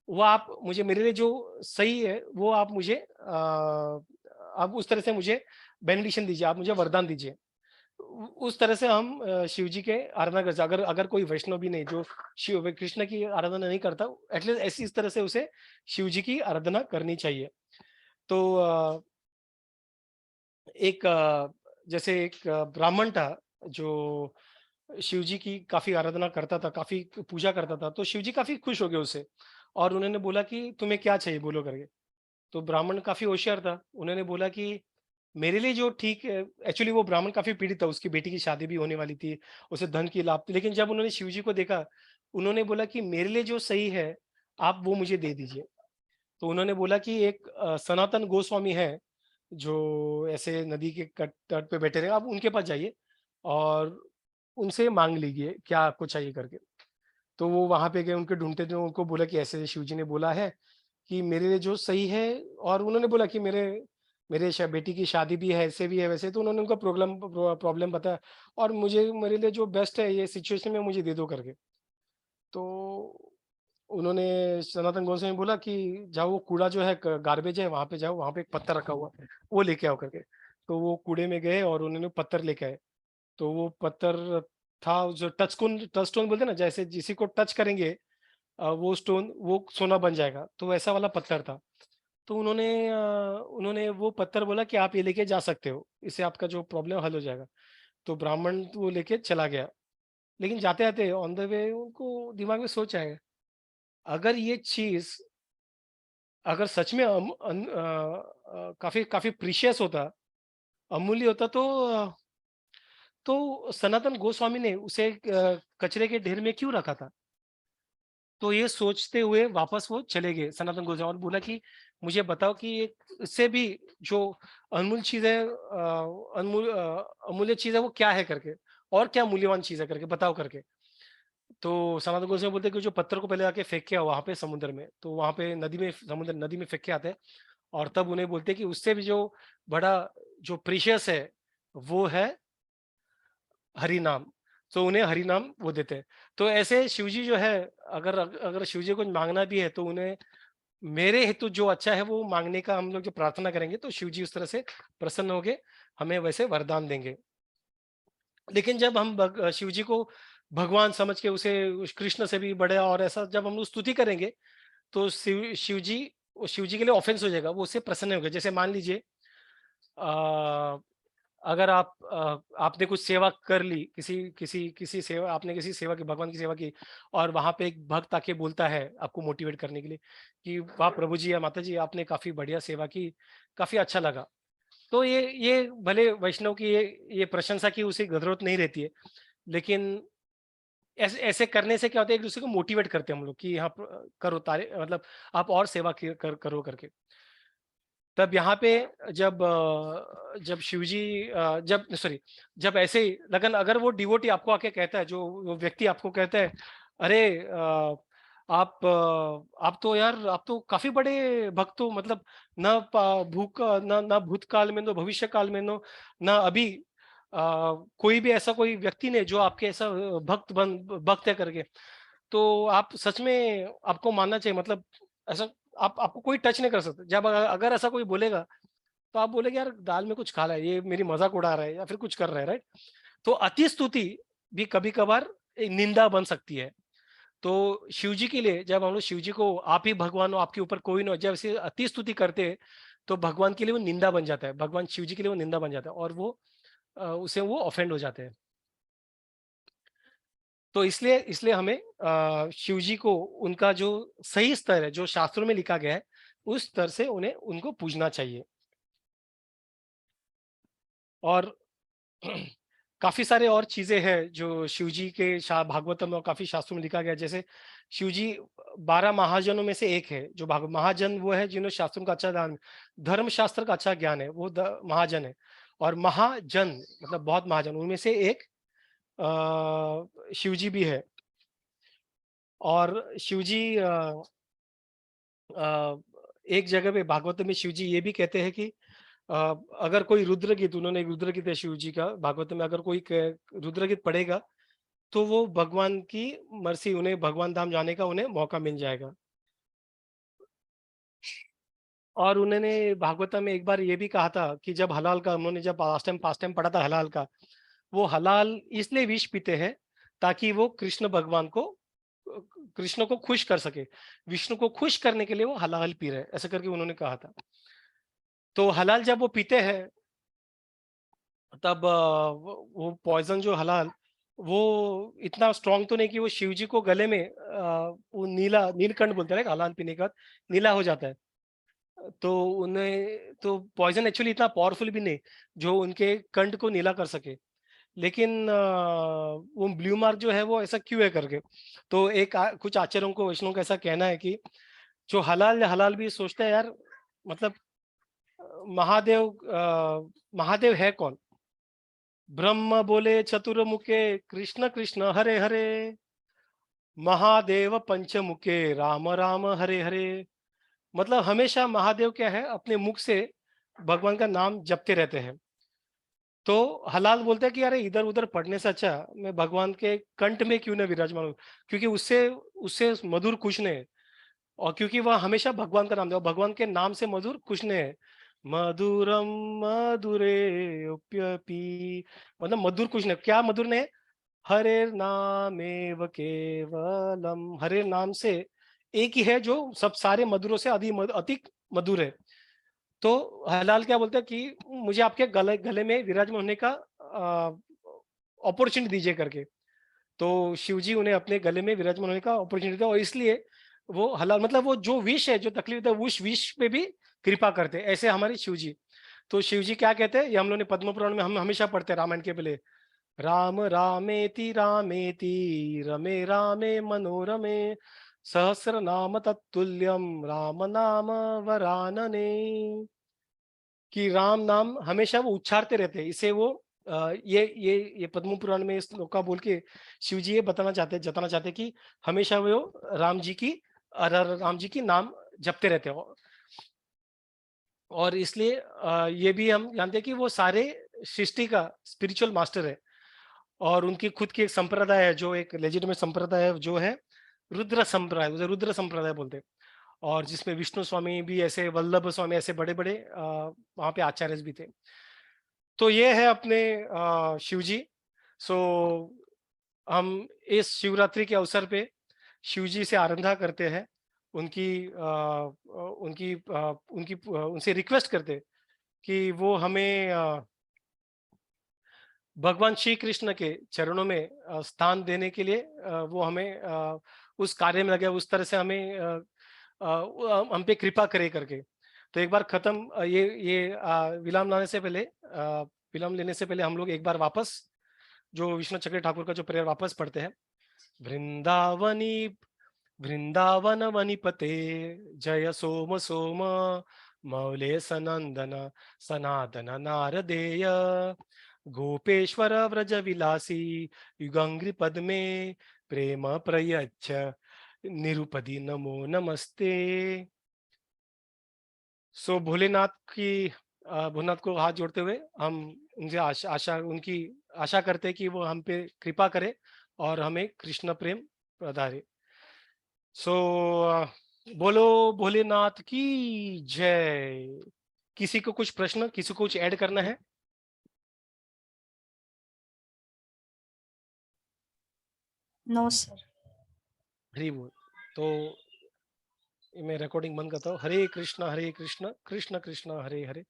वो आप मुझे मेरे लिए जो सही है, वो आप मुझे आप उस तरह से मुझे बेनेडिक्शन दीजिए, आप मुझे वरदान दीजिए। उस तरह से हम शिव जी के आराधना कर अगर अगर कोई वैष्णव भी नहीं जो शिव कृष्ण की आराधना नहीं करता, एटलीस्ट ऐसी इस तरह से उसे शिव जी की आराधना करनी चाहिए। तो एक जैसे एक ब्राह्मण था जो शिव जी की काफ़ी आराधना करता था, काफ़ी पूजा करता था, तो शिव जी काफ़ी खुश हो गए उससे और उन्होंने बोला कि तुम्हें क्या चाहिए बोलो करके। तो ब्राह्मण काफ़ी होशियार था, उन्होंने बोला कि मेरे लिए जो ठीक है, एक्चुअली वो ब्राह्मण काफ़ी पीड़ित था, उसकी बेटी की शादी भी होने वाली थी, उसे धन की लाभ थी, लेकिन जब उन्होंने शिव जी को देखा, उन्होंने बोला कि मेरे लिए जो सही है, आप वो मुझे दे दीजिए। तो उन्होंने बोला कि एक सनातन गोस्वामी है, जो ऐसे नदी के तट पे बैठे रहे, आप उनके पास जाइए और उनसे माँग लीजिए क्या आपको चाहिए करके। तो वो वहाँ पे गए, उनको ढूँढते थे, उनको बोला कि ऐसे शिव जी ने बोला है कि मेरे लिए जो सही है, और उन्होंने बोला कि मेरे मेरे बेटी की शादी भी है, ऐसे भी है, वैसे। तो उन्होंने उनका प्रॉब्लम बताया और मुझे मेरे लिए जो बेस्ट है ये सिचुएशन में मुझे दे दो करके। तो उन्होंने सनातन गोस्वामी बोला कि जाओ वो कूड़ा जो है गार्बेज है, वहां पे जाओ, वहां पे एक पत्थर रखा हुआ है, वो लेके आओ करके। तो वो कूड़े में गए और उन्होंने पत्थर लेके आए। तो वो पत्थर था जो टच स्टोन बोलते हैं ना, जैसे किसी को टच करेंगे वो स्टोन वो सोना बन जाएगा, तो वैसा वाला पत्थर था। तो उन्होंने वो पत्थर बोला कि आप ये लेके जा सकते हो, इससे आपका जो प्रॉब्लम हल हो जाएगा। तो ब्राह्मण वो लेके चला गया, लेकिन जाते जाते ऑन द वे उनको दिमाग में सोच आया, अगर ये चीज अगर सच में काफी काफी प्रीशियस होता, अमूल्य होता, तो सनातन गोस्वामी ने उसे कचरे के ढेर में क्यों रखा था। तो ये सोचते हुए वापस वो चले गए सनातन गोस्वामी और बोला कि मुझे बताओ कि इससे भी जो अनमूल चीज है, अमूल्य चीज है, वो क्या है करके, और क्या मूल्यवान चीज है करके बताओ करके। तो सनातन गोस्वामी बोलते हैं कि जो पत्थर को पहले आके फेंक के आओ वहां पे समुद्र में, तो वहां पे नदी में फेंक के आते हैं, और तब उन्हें बोलते हैं कि उससे भी जो बड़ा जो प्रीशियस है, वो है हरि नाम। तो उन्हें हरि नाम वो देते हैं। तो ऐसे शिवजी जो है, अगर अगर शिवजी को मांगना भी है, तो उन्हें मेरे हेतु जो अच्छा है वो मांगने का हम लोग जो प्रार्थना करेंगे, तो शिवजी उस तरह से प्रसन्न होंगे, हमें वैसे वरदान देंगे। लेकिन जब हम शिवजी को भगवान समझ के उसे उस कृष्ण से भी बड़े और ऐसा जब हम लोग स्तुति करेंगे, तो शिवजी के लिए ऑफेंस हो जाएगा, वो उससे प्रसन्न होगा। जैसे मान लीजिए अगर आपने कुछ सेवा कर ली, किसी किसी किसी सेवा आपने किसी सेवा की, भगवान की सेवा की, और वहां पे एक भक्त आके बोलता है आपको मोटिवेट करने के लिए कि वाह प्रभु जी या माता जी, आपने काफी बढ़िया सेवा की, काफी अच्छा लगा। तो ये भले वैष्णव की ये प्रशंसा की उसे जरूरत नहीं रहती है, लेकिन ऐसे ऐसे करने से क्या होता है, एक दूसरे को मोटिवेट करते हैं हम लोग कि हाँ करो तारे, मतलब आप और सेवा करो करके। तब यहाँ पे जब शिवजी जब सॉरी जब ऐसे ही लगन अगर वो डिवोटी आपको आके कहता है, जो वो व्यक्ति आपको कहता है, अरे आप तो यार, आप तो काफी बड़े भक्त हो, मतलब ना भूख ना भूतकाल में, ना भविष्य काल में, ना अभी कोई भी ऐसा कोई व्यक्ति ने जो आपके ऐसा भक्त है करके। तो आप सच में आपको मानना चाहिए, मतलब ऐसा आपको कोई टच नहीं कर सकता। जब अगर ऐसा कोई बोलेगा, तो आप बोलेगे यार दाल में कुछ काला है, ये मेरी मजाक उड़ा रहा है या फिर कुछ कर रहा है, राइट। तो अति स्तुति भी कभी कभार एक निंदा बन सकती है। तो शिव जी के लिए जब हम लोग शिव जी को आप ही भगवान हो, आपके ऊपर कोई ना हो, जब इसे अति स्तुति करते हैं, तो भगवान के लिए वो निंदा बन जाता है, भगवान शिव जी के लिए वो निंदा बन जाता है, और वो उसे वो ऑफेंड हो जाते हैं। तो इसलिए इसलिए हमें शिव जी को उनका जो सही स्तर है, जो शास्त्रों में लिखा गया है, उस स्तर से उन्हें उनको पूजना चाहिए। और काफी सारे और चीजें हैं जो शिव जी के भागवतम और काफी शास्त्रों में लिखा गया है। जैसे शिव जी 12 महाजनों में से एक है, जो महाजन वो है जिन्होंने शास्त्रों का अच्छा ज्ञान, धर्म शास्त्र का अच्छा ज्ञान है, वो महाजन है। और महाजन मतलब बहुत महाजन, उनमें से एक शिव जी भी है। और शिव जी अ, एक जगह पे भागवत में शिव जी ये भी कहते हैं कि अ, अगर कोई रुद्र गीत, उन्होंने एक रुद्र गीत है शिव जी का भागवत में, अगर कोई रुद्र गीत पढ़ेगा, तो वो भगवान की मर्सी, उन्हें भगवान धाम जाने का उन्हें मौका मिल जाएगा। और उन्होंने भागवतम में एक बार ये भी कहा था कि जब हलाल का, उन्होंने जब पास्ट टाइम पढ़ा था हलाल का, वो हलाल इसलिए विष पीते हैं ताकि वो कृष्ण भगवान को, कृष्ण को खुश कर सके, विष्णु को खुश करने के लिए वो हलाल पी रहे हैं, ऐसा करके उन्होंने कहा था। तो हलाल जब वो पीते हैं तब वो पॉइजन जो हलाल, वो इतना स्ट्रांग तो नहीं कि वो शिव जी को गले में वो नीलकंठ बोलते हैं ना, हलाल पीने के बाद नीला हो जाता है। तो उन्हें तो पॉइजन एक्चुअली इतना पावरफुल भी नहीं जो उनके कंठ को नीला कर सके। लेकिन वो ब्लू मार्क जो है वो ऐसा क्यों है करके, तो कुछ आचार्यों को, वैष्णव का ऐसा कहना है कि जो हलाल हलाल भी सोचते हैं यार, मतलब महादेव है कौन? ब्रह्म बोले चतुर्मुखे, कृष्ण कृष्ण हरे हरे, महादेव पंचमुखे, राम राम हरे हरे। मतलब हमेशा महादेव क्या है, अपने मुख से भगवान का नाम जपते रहते हैं। तो हलाल बोलते हैं कि अरे इधर उधर पढ़ने से अच्छा मैं भगवान के कंठ में क्यों ना विराजमान हूँ, क्योंकि उससे उससे मधुर कुछ नहीं है। और क्योंकि वह हमेशा भगवान का नाम दे, भगवान के नाम से मधुर कुछ नहीं है। मधुरम मधुरे उप्यपि, मतलब मधुर कुछ नहीं, क्या मधुर नहीं है? हरे नामेव केवलम, हरे नाम से एक ही है जो सब सारे मधुरों से अधिक मधुर है। तो हलाल क्या बोलते हैं कि मुझे आपके गले गले में विराजमान होने का अपॉर्चुनिटी दीजिए करके। तो शिव जी उन्हें अपने गले में विराजमान होने का अपॉर्चुनिटी दिया, और इसलिए वो हलाल, मतलब वो जो विष है, जो तकलीफ है, उस विष पे भी कृपा करते हैं, ऐसे हमारे शिव जी। तो शिव जी क्या कहते हैं, ये हम लोग ने पद्म पुराण में हम हमेशा पढ़ते हैं रामायण के पहले, राम रामेति रामेति रमे रामे मनोरमे, सहस्र नाम तत्तुल्यम राम नाम वरानने। कि राम नाम हमेशा वो उच्चारते रहते हैं, इसे वो ये पद्म पुराण में इस श्लोक का बोल के शिव जी ये जताना चाहते हैं कि हमेशा वो राम जी की राम जी की नाम जपते रहते हैं। और इसलिए ये भी हम जानते हैं कि वो सारे सृष्टि का स्पिरिचुअल मास्टर है। और उनकी खुद की एक संप्रदाय है, जो एक लेजिटिमेट संप्रदाय है, जो है रुद्र संप्रदाय, उसे रुद्र संप्रदाय बोलते हैं। और जिसमें विष्णु स्वामी भी, ऐसे वल्लभ स्वामी, ऐसे बड़े बड़े वहाँ पे आचार्य भी थे। तो ये है अपने शिव जी। सो हम इस शिवरात्रि के अवसर पे शिव जी से आराधना करते हैं, उनकी उनसे रिक्वेस्ट करते हैं कि वो हमें भगवान श्री कृष्ण के चरणों में स्थान देने के लिए वो हमें उस कार्य में लगे, उस तरह से हमें हम पे कृपा करे करके। तो एक बार खत्म ये विराम लाने से पहले, विराम लेने से पहले हम लोग एक बार वापस जो विष्णु चक्र ठाकुर का जो प्रेयर वापस पढ़ते हैं। वृंदावनी वृंदावन वनिपते, जय सोम सोम मौले सनंदन, सनातन नारदेय, गोपेश्वर व्रज विलासी, युगंग्रि पद्मे प्रेम प्रयच्छ, निरुपदी नमो नमस्ते। सो भोलेनाथ की भोलेनाथ को हाथ जोड़ते हुए हम उनसे उनकी आशा करते हैं कि वो हम पे कृपा करे और हमें कृष्ण प्रेम प्रदारे। सो बोलो भोलेनाथ की जय। किसी को कुछ प्रश्न, किसी को कुछ ऐड करना है? No sir. हरी बोल। तो मैं रिकॉर्डिंग बंद करता हूँ। हरे कृष्ण कृष्ण कृष्ण हरे हरे।